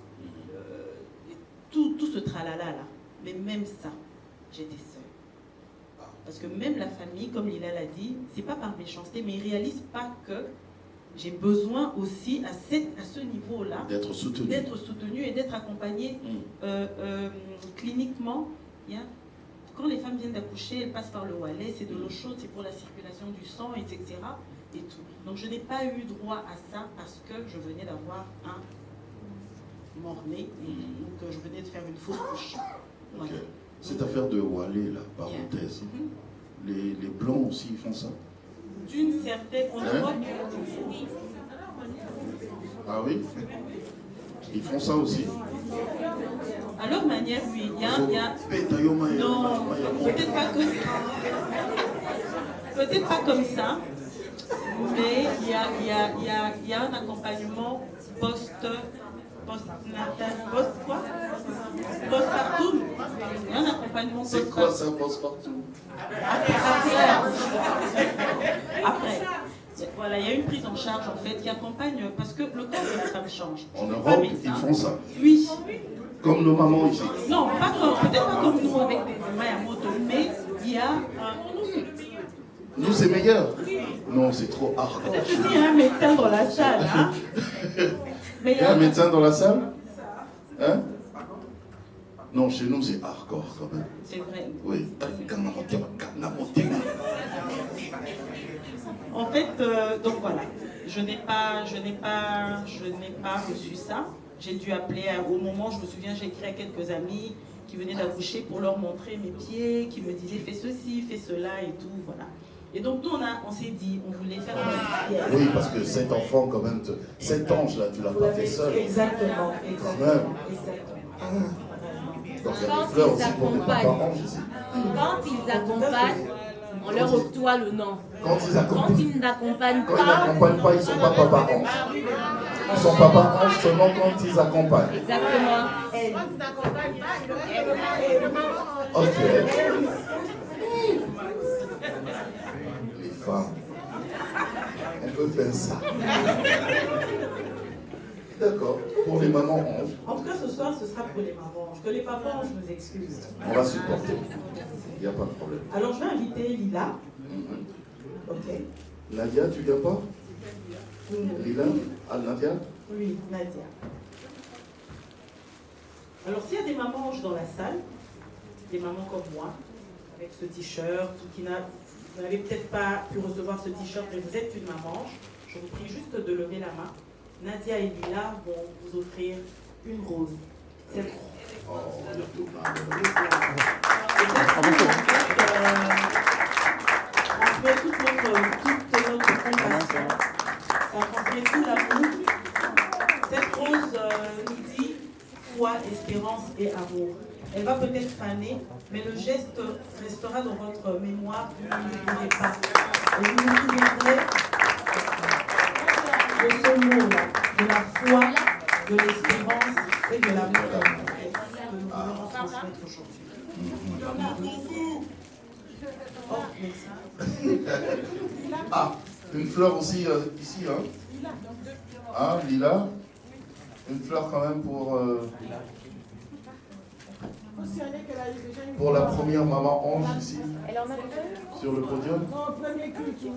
tout ce tralala là. Mais même ça, j'étais seule. Parce que même la famille, comme Lila l'a dit, c'est pas par méchanceté, mais ils réalisent pas que j'ai besoin aussi à ce niveau-là d'être soutenue et d'être accompagnée cliniquement. Quand les femmes viennent d'accoucher, elles passent par le Wallet, c'est de l'eau chaude, c'est pour la circulation du sang, etc. Et tout. Donc je n'ai pas eu droit à ça parce que je venais d'avoir un mort-né, donc je venais de faire une fausse couche. Voilà. Okay. Cette affaire de Wallet, là, parenthèse, les Blancs aussi ils font ça? D'une certaine... Ah oui? Ils font ça aussi? À leur manière, oui. Il y a... Non, peut-être pas comme ça, mais il y a un accompagnement postnatal, postpartum. Il y a un accompagnement postpartum. C'est quoi ça, postpartum? Après. Voilà, il y a une prise en charge en fait qui accompagne parce que le corps de la femme change. En Europe, ils font ça? Oui. Comme nos mamans ici? Non, peut-être pas comme nous avec des mains à moto, mais il y a Nous, c'est meilleur? Non, c'est trop hardcore. Peut-être qu'il y a un médecin dans la salle. Hein? Mais il y a un médecin dans la salle? Hein? Non, chez nous, c'est hardcore quand même. C'est vrai. Oui. En fait, donc voilà, je n'ai pas reçu ça. J'ai dû appeler au moment, je me souviens, j'ai écrit à quelques amis qui venaient d'accoucher pour leur montrer mes pieds, qui me disaient fais ceci, fais cela et tout, voilà. Et donc nous, on s'est dit, on voulait faire une pièce. Oui, parce que cet enfant, quand même, cet ange-là, tu l'as pas fait seul. Exactement, exactement. Donc il y a des fleurs aussi pour les parents ici. Quand ils accompagnent, on leur octroie le nom. Quand ils n'accompagnent pas, ils ne sont pas papa ange. Ils sont papa ange seulement quand ils accompagnent. Exactement. Quand ils n'accompagnent pas, ils restent le maman. Ok. Les femmes, on peut faire ça. D'accord. Pour les mamans anges. En tout cas, ce soir, ce sera pour les mamans anges. Que les papas anges, je vous excuse. On va supporter. Il n'y a pas de problème. Alors, je vais inviter Lila. Ok. Nadia, tu viens pas? Lila? Ah, Nadia? Oui, Nadia. Alors, s'il y a des mamans anges dans la salle, des mamans comme moi, avec ce t-shirt, vous n'avez peut-être pas pu recevoir ce t-shirt, mais vous êtes une maman ange, je vous prie juste de lever la main. Nadia et Lila vont vous offrir une rose. Cette transmet toute notre compassion. Ça transmet tout l'amour. Cette rose nous dit foi, espérance et amour. Elle va peut-être faner, mais le geste restera dans votre mémoire, vous ne l'oublierez pas. Et vous vous souviendrez de ce mot-là, de la foi, de l'espérance et de l'amour que nous voulons transmettre aujourd'hui. Oh, merci. Ah, une fleur aussi ici, hein? Ah, Lila? Une fleur quand même pour la première maman ange ici, sur le podium.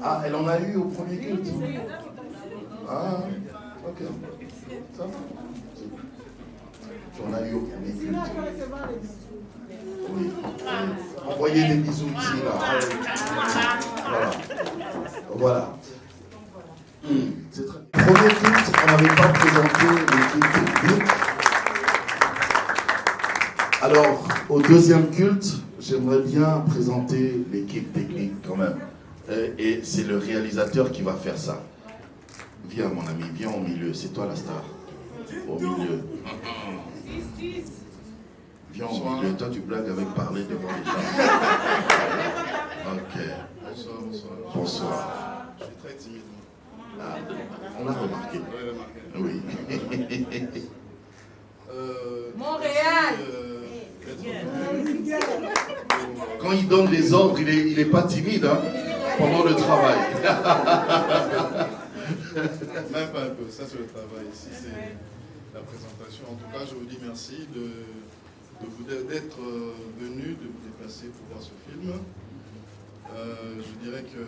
Ah, elle en a eu au premier culte. Ah, ok. Ça va. On a eu au premier culte. Oui. Envoyez des bisous ici, là. Voilà. C'est très... Premier culte, on n'avait pas présenté l'équipe technique. Alors, au deuxième culte, j'aimerais bien présenter l'équipe technique quand même. Et c'est le réalisateur qui va faire ça. Viens mon ami, viens au milieu, c'est toi la star. Au milieu. Viens au milieu, toi tu blagues avec parler devant les gens. Ok. Bonsoir. Bonsoir. Je suis très timide. Ah, on l'a remarqué. Oui. Montréal. Quand il donne les ordres, il est pas timide hein, pendant le travail. Même pas un peu, ça c'est le travail. Ici c'est la présentation. En tout cas, je vous dis merci d'être venu, de vous déplacer pour voir ce film. Je dirais que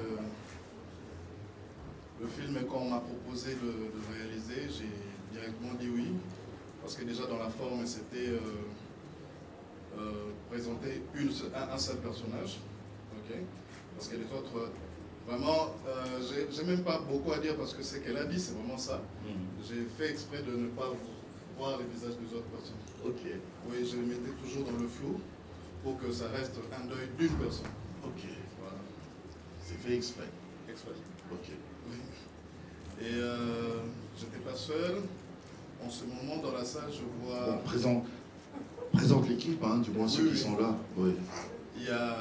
le film, quand on m'a proposé de réaliser, j'ai directement dit oui. Parce que déjà dans la forme, c'était présenter un seul personnage. Okay. Parce que les autres, vraiment, j'ai même pas beaucoup à dire parce que ce qu'elle a dit, c'est vraiment ça. J'ai fait exprès de ne pas voir les visages des autres personnes. Ok. Oui, je les mettais toujours dans le flou pour que ça reste un deuil d'une personne. Ok. Voilà. C'est fait exprès. Exprès. Ok. Oui. Et j'étais pas seul. En ce moment, dans la salle, je vois... Bon, présente l'équipe, hein, du moins ceux qui sont là. Oui. Il y a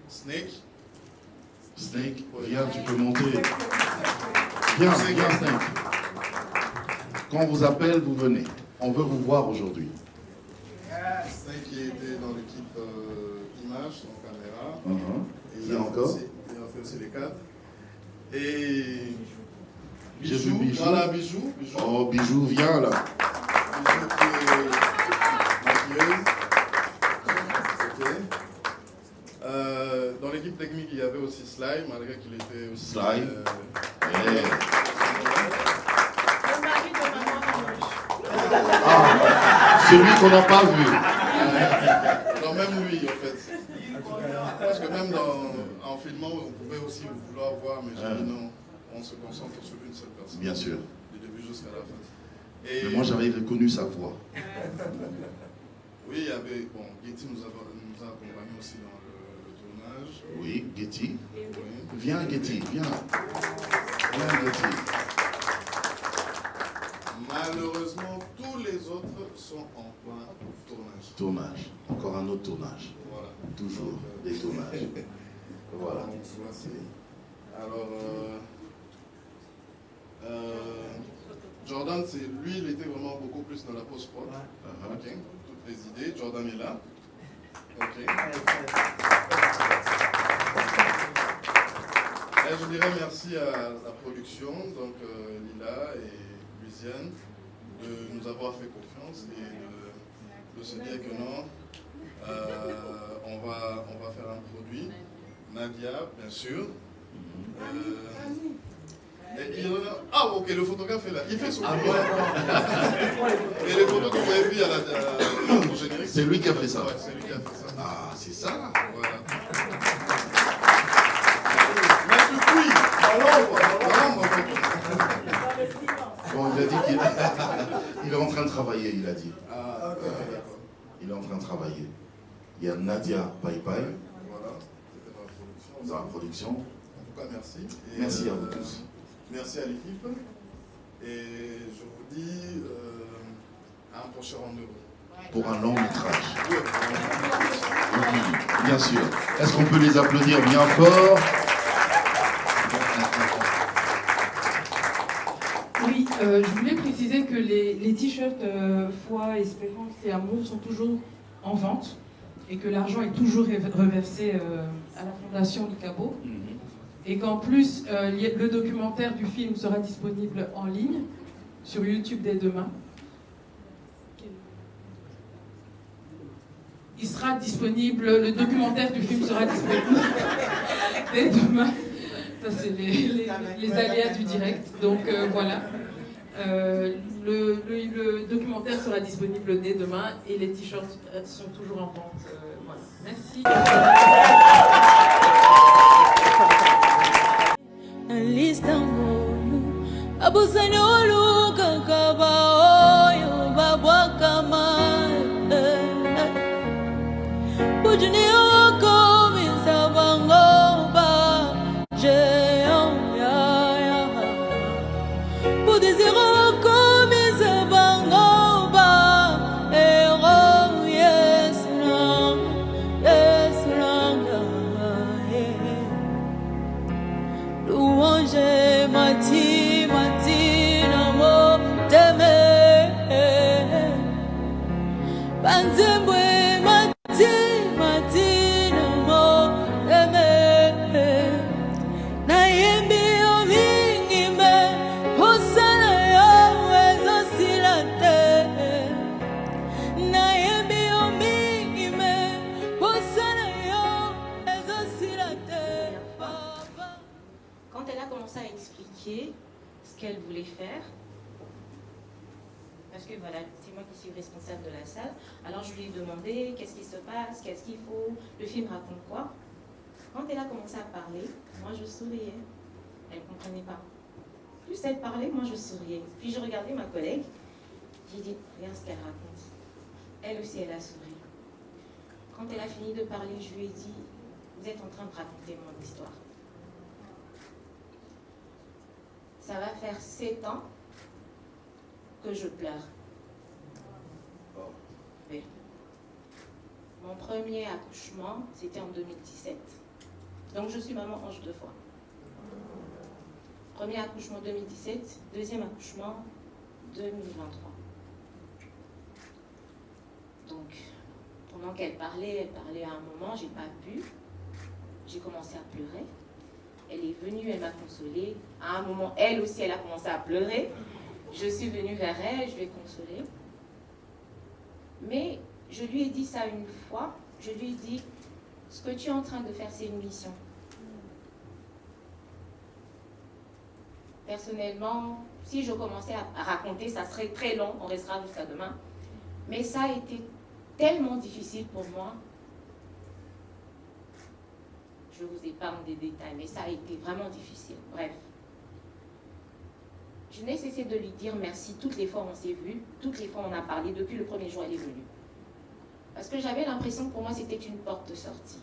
Snake. Snake, viens, tu peux monter. Viens, Snake. Quand on vous appelle, vous venez. On veut vous voir aujourd'hui. Snake qui était dans l'équipe image, en caméra. Et il y a encore. Il a fait aussi les cadres. Et... J'ai vu Bijou. Voilà, Bijou. Oh, Bijou, viens là. Bijou qui est maquilleuse. Dans l'équipe technique, il y avait aussi Sly, malgré qu'il était aussi... Sly. Celui qu'on n'a pas vu. Non, même lui, en fait. Parce que même en filmant, on pouvait aussi vouloir voir, mais j'ai dit non. On se concentre sur une seule personne. Bien sûr. Du début jusqu'à la fin. Et mais moi, j'avais reconnu sa voix. Oui, il y avait... Bon, Getty nous a accompagnés aussi dans le tournage. Oui, Getty. Oui. Viens, Getty, viens. Viens, Getty. Malheureusement, tous les autres sont en plein tournage. Tournage. Encore un autre tournage. Voilà. Toujours des tournages. Voilà. Alors, Jordan, lui, il était vraiment beaucoup plus dans la post-prod. Okay. Toutes les idées, Jordan est là. Okay. Et je dirais merci à la production, donc Lila et Louisiane, de nous avoir fait confiance et de se dire que non, on va faire un produit. Nadia, bien sûr. Ah ok, le photographe est là, il fait son boulot. Et les photos que vous avez vues au générique, c'est lui qui a fait ça. Ouais, c'est lui qui a fait ça. Ah, c'est ça. Voilà. Mais depuis, bon, il a dit qu'il est en train de travailler, il a dit. Ah, d'accord. Il est en train de travailler. Il y a Nadia Pai. Voilà, c'était dans la production. En tout cas, merci. Et merci à vous tous. Merci à l'équipe. Et je vous dis à un prochain rendez-vous. Pour un long métrage. Oui, bien sûr. Est-ce qu'on peut les applaudir bien fort? Oui, je voulais préciser que les t-shirts Foi, Espérance et Amour sont toujours en vente et que l'argent est toujours reversé à la Fondation Licabo. Et qu'en plus, le documentaire du film sera disponible en ligne sur YouTube dès demain. Il sera disponible, le documentaire du film sera disponible dès demain. Ça, c'est les aléas du direct. Donc voilà. Le documentaire sera disponible dès demain et les t-shirts sont toujours en vente. Voilà. Merci. Pour des erreurs comme manger, mati, mati, no mo teme. Banzembwe, mati, mati, no mo teme. Na yembi o mingi me, hosana yo ezo silate. Na yembi o mingi me, hosana yo ezo silate. Quand elle a commencé à expliquer ce qu'elle voulait faire, parce que voilà, c'est moi qui suis responsable de la salle, alors je lui ai demandé qu'est-ce qui se passe, qu'est-ce qu'il faut, le film raconte quoi. Quand elle a commencé à parler, moi je souriais, elle ne comprenait pas. Plus elle parlait, moi je souriais. Puis je regardais ma collègue, j'ai dit, regarde ce qu'elle raconte. Elle aussi, elle a souri. Quand elle a fini de parler, je lui ai dit, vous êtes en train de raconter mon histoire. Ça va faire 7 ans que je pleure. Oui. Mon premier accouchement, c'était en 2017. Donc je suis maman ange 2 fois. Premier accouchement 2017, deuxième accouchement 2023. Donc, pendant qu'elle parlait à un moment, j'ai pas pu. J'ai commencé à pleurer. Elle est venue, elle m'a consolée. À un moment, elle aussi, elle a commencé à pleurer. Je suis venue vers elle, je l'ai consolée. Mais je lui ai dit ça une fois. Je lui ai dit, ce que tu es en train de faire, c'est une mission. Personnellement, si je commençais à raconter, ça serait très long, on restera jusqu'à demain. Mais ça a été tellement difficile pour moi. Je vous épargne des détails, mais ça a été vraiment difficile. Bref. Je n'ai cessé de lui dire merci toutes les fois où on s'est vu, toutes les fois où on a parlé, depuis le premier jour elle est venue. Parce que j'avais l'impression que pour moi c'était une porte de sortie.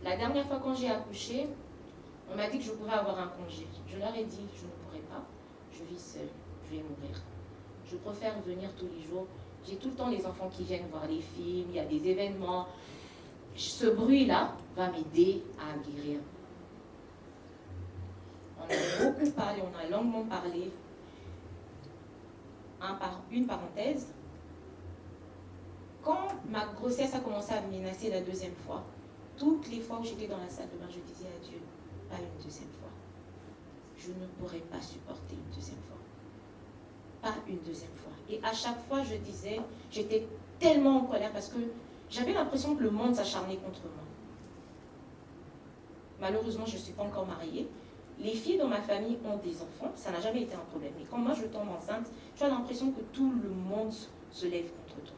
La dernière fois quand j'ai accouché, on m'a dit que je pouvais avoir un congé. Je leur ai dit, je ne pourrai pas, je vis seule, je vais mourir. Je préfère venir tous les jours. J'ai tout le temps les enfants qui viennent voir les films, il y a des événements. Ce bruit-là va m'aider à guérir. On a beaucoup parlé, on a longuement parlé. Une parenthèse. Quand ma grossesse a commencé à me menacer la deuxième fois, toutes les fois où j'étais dans la salle de bain, je disais à Dieu, pas une deuxième fois. Je ne pourrais pas supporter une deuxième fois. Pas une deuxième fois. Et à chaque fois, je disais, j'étais tellement en colère parce que j'avais l'impression que le monde s'acharnait contre moi. Malheureusement, je ne suis pas encore mariée. Les filles dans ma famille ont des enfants, ça n'a jamais été un problème. Mais quand moi je tombe enceinte, tu as l'impression que tout le monde se lève contre toi.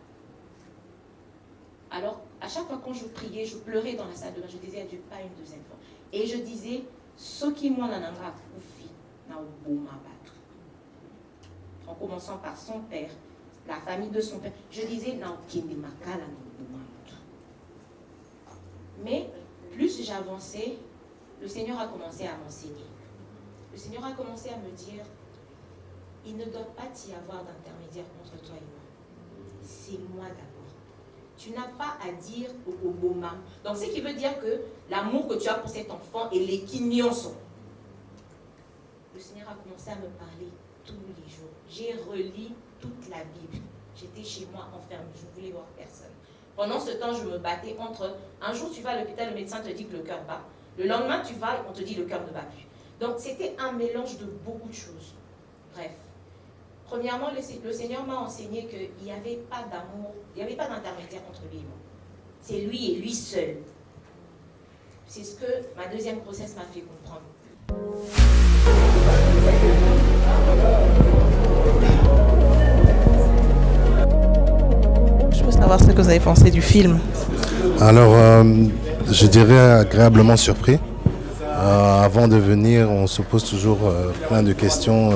Alors, à chaque fois quand je priais, je pleurais dans la salle de bain, je disais à Dieu, pas une deuxième fois. Et je disais, ce qui moi n'ananga koufi, n'a beau m'abattre. En commençant par son père, la famille de son père, je disais, n'a aucun de makala, n'a beau m'abattre. Mais plus j'avançais, le Seigneur a commencé à m'enseigner. Le Seigneur a commencé à me dire, il ne doit pas y avoir d'intermédiaire entre toi et moi. C'est moi d'abord. Tu n'as pas à dire au Boma. Donc, ce qui veut dire que l'amour que tu as pour cet enfant et les quignons. Le Seigneur a commencé à me parler tous les jours. J'ai relu toute la Bible. J'étais chez moi enfermée, je ne voulais voir personne. Pendant ce temps, je me battais entre, un jour tu vas à l'hôpital, le médecin te dit que le cœur bat. Le lendemain, tu vas, on te dit le cœur ne bat plus. Donc, c'était un mélange de beaucoup de choses. Bref. Premièrement, le Seigneur m'a enseigné qu'il n'y avait pas d'amour, il n'y avait pas d'intermédiaire entre lui et moi. C'est lui et lui seul. C'est ce que ma deuxième grossesse m'a fait comprendre. Je peux savoir ce que vous avez pensé du film? Alors, je dirais agréablement surpris. Avant de venir, on se pose toujours plein de questions.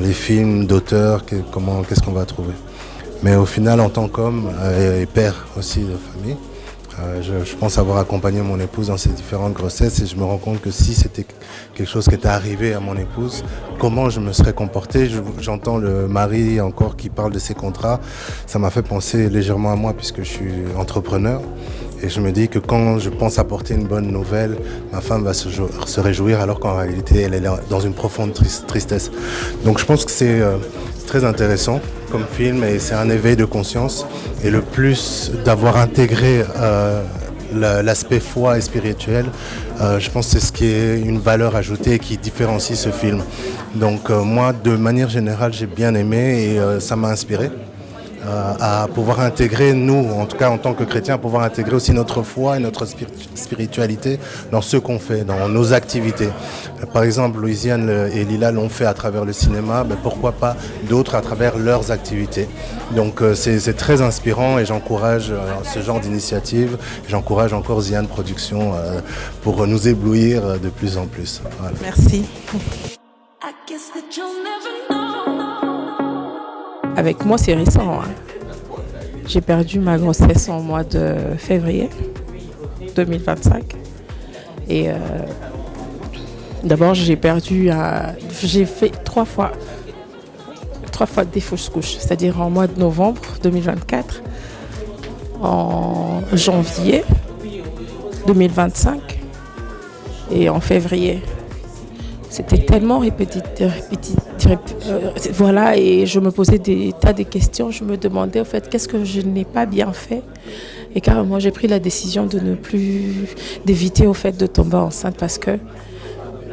Les films d'auteurs, qu'est-ce qu'on va trouver? Mais au final, en tant qu'homme et père aussi de famille, je pense avoir accompagné mon épouse dans ses différentes grossesses et je me rends compte que si c'était quelque chose qui était arrivé à mon épouse, comment je me serais comporté? J'entends le mari encore qui parle de ses contrats. Ça m'a fait penser légèrement à moi puisque je suis entrepreneur. Et je me dis que quand je pense apporter une bonne nouvelle, ma femme va se réjouir alors qu'en réalité elle est dans une profonde tristesse. Donc je pense que c'est très intéressant comme film et c'est un éveil de conscience. Et le plus d'avoir intégré l'aspect foi et spirituel, je pense que c'est ce qui est une valeur ajoutée et qui différencie ce film. Donc moi, de manière générale, j'ai bien aimé et ça m'a inspiré à pouvoir intégrer, nous, en tout cas en tant que chrétiens, à pouvoir intégrer aussi notre foi et notre spiritualité dans ce qu'on fait, dans nos activités. Par exemple, Louisiane et Lila l'ont fait à travers le cinéma, mais pourquoi pas d'autres à travers leurs activités. Donc c'est très inspirant et j'encourage ce genre d'initiative. J'encourage encore Ziane Productions pour nous éblouir de plus en plus. Voilà. Merci. Avec moi, c'est récent. Hein. J'ai perdu ma grossesse en mois de février 2025. Et d'abord, j'ai fait trois fois des fausses couches. C'est-à-dire en mois de novembre 2024, en janvier 2025 et en février. C'était tellement répétitif. Voilà, et je me posais des tas de questions. Je me demandais, au fait, qu'est-ce que je n'ai pas bien fait? Et carrément, j'ai pris la décision d'éviter, au fait, de tomber enceinte parce que,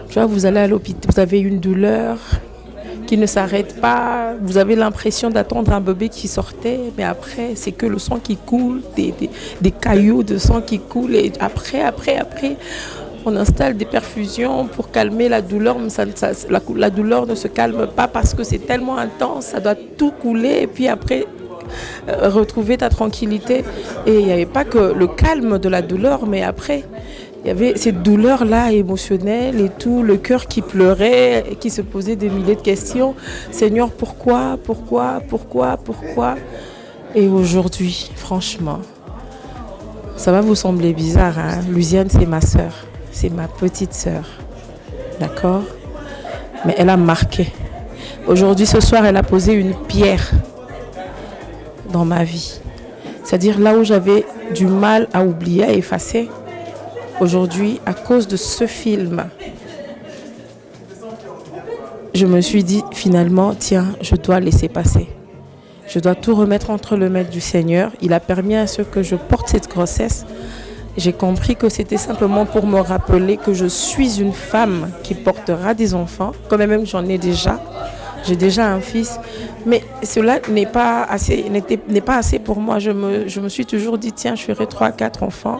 tu vois, vous allez à l'hôpital, vous avez une douleur qui ne s'arrête pas. Vous avez l'impression d'attendre un bébé qui sortait, mais après, c'est que le sang qui coule, des cailloux de sang qui coulent. Et après, on installe des perfusions pour calmer la douleur, mais la douleur ne se calme pas parce que c'est tellement intense, ça doit tout couler et puis après retrouver ta tranquillité. Et il n'y avait pas que le calme de la douleur, mais après, il y avait cette douleur-là émotionnelle et tout, le cœur qui pleurait, qui se posait des milliers de questions. Seigneur, pourquoi? Et aujourd'hui, franchement, ça va vous sembler bizarre, hein? Louisiane, c'est ma sœur. C'est ma petite sœur, d'accord? Mais elle a marqué. Aujourd'hui, ce soir, elle a posé une pierre dans ma vie. C'est-à-dire là où j'avais du mal à oublier, à effacer. Aujourd'hui, à cause de ce film, je me suis dit finalement, tiens, je dois laisser passer. Je dois tout remettre entre les mains du Seigneur. Il a permis à ce que je porte cette grossesse. J'ai compris que c'était simplement pour me rappeler que je suis une femme qui portera des enfants, quand même j'en ai déjà. J'ai déjà un fils, mais cela n'est pas assez pour moi. Je me suis toujours dit, tiens, je ferai 3-4 enfants.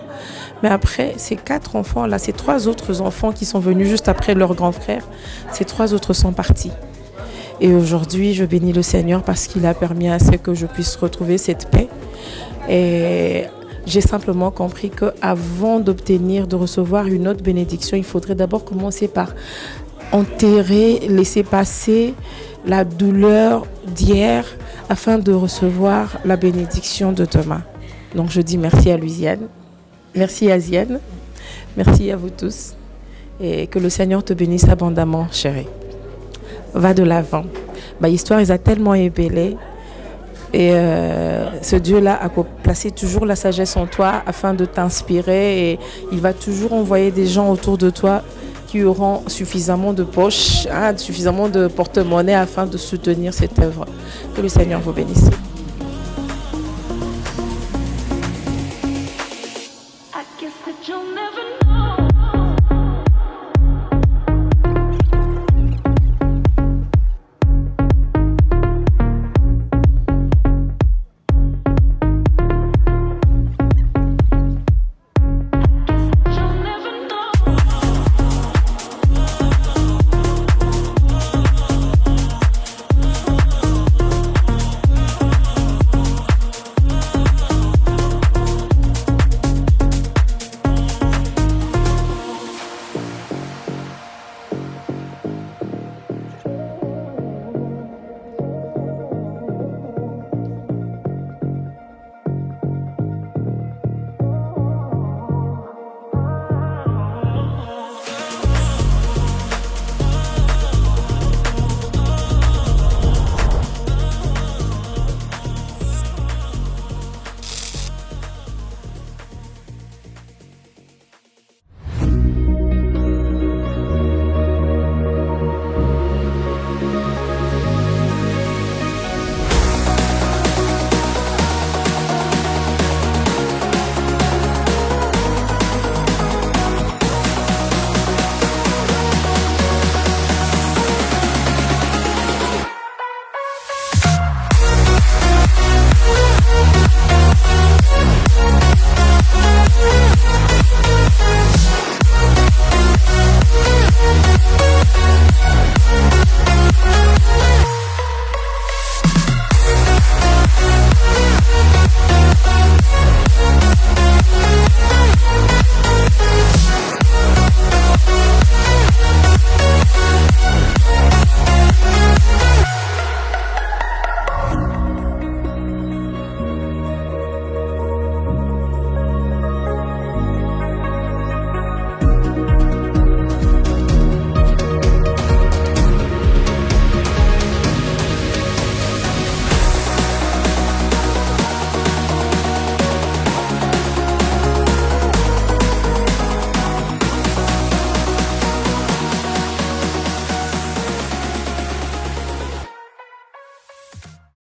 Mais après, ces 4 enfants-là, ces 3 autres enfants qui sont venus juste après leur grand frère, ces 3 autres sont partis. Et aujourd'hui, je bénis le Seigneur parce qu'il a permis à ce que je puisse retrouver cette paix. Et j'ai simplement compris qu'avant de recevoir une autre bénédiction, il faudrait d'abord commencer par enterrer, laisser passer la douleur d'hier afin de recevoir la bénédiction de demain. Donc je dis merci à Louisiane, merci à Ziane, merci à vous tous et que le Seigneur te bénisse abondamment, chérie. Va de l'avant. Ma histoire, ils a tellement ébellé. Et ce Dieu-là a placé toujours la sagesse en toi afin de t'inspirer et il va toujours envoyer des gens autour de toi qui auront suffisamment de poches, suffisamment de porte-monnaie afin de soutenir cette œuvre. Que le Seigneur vous bénisse.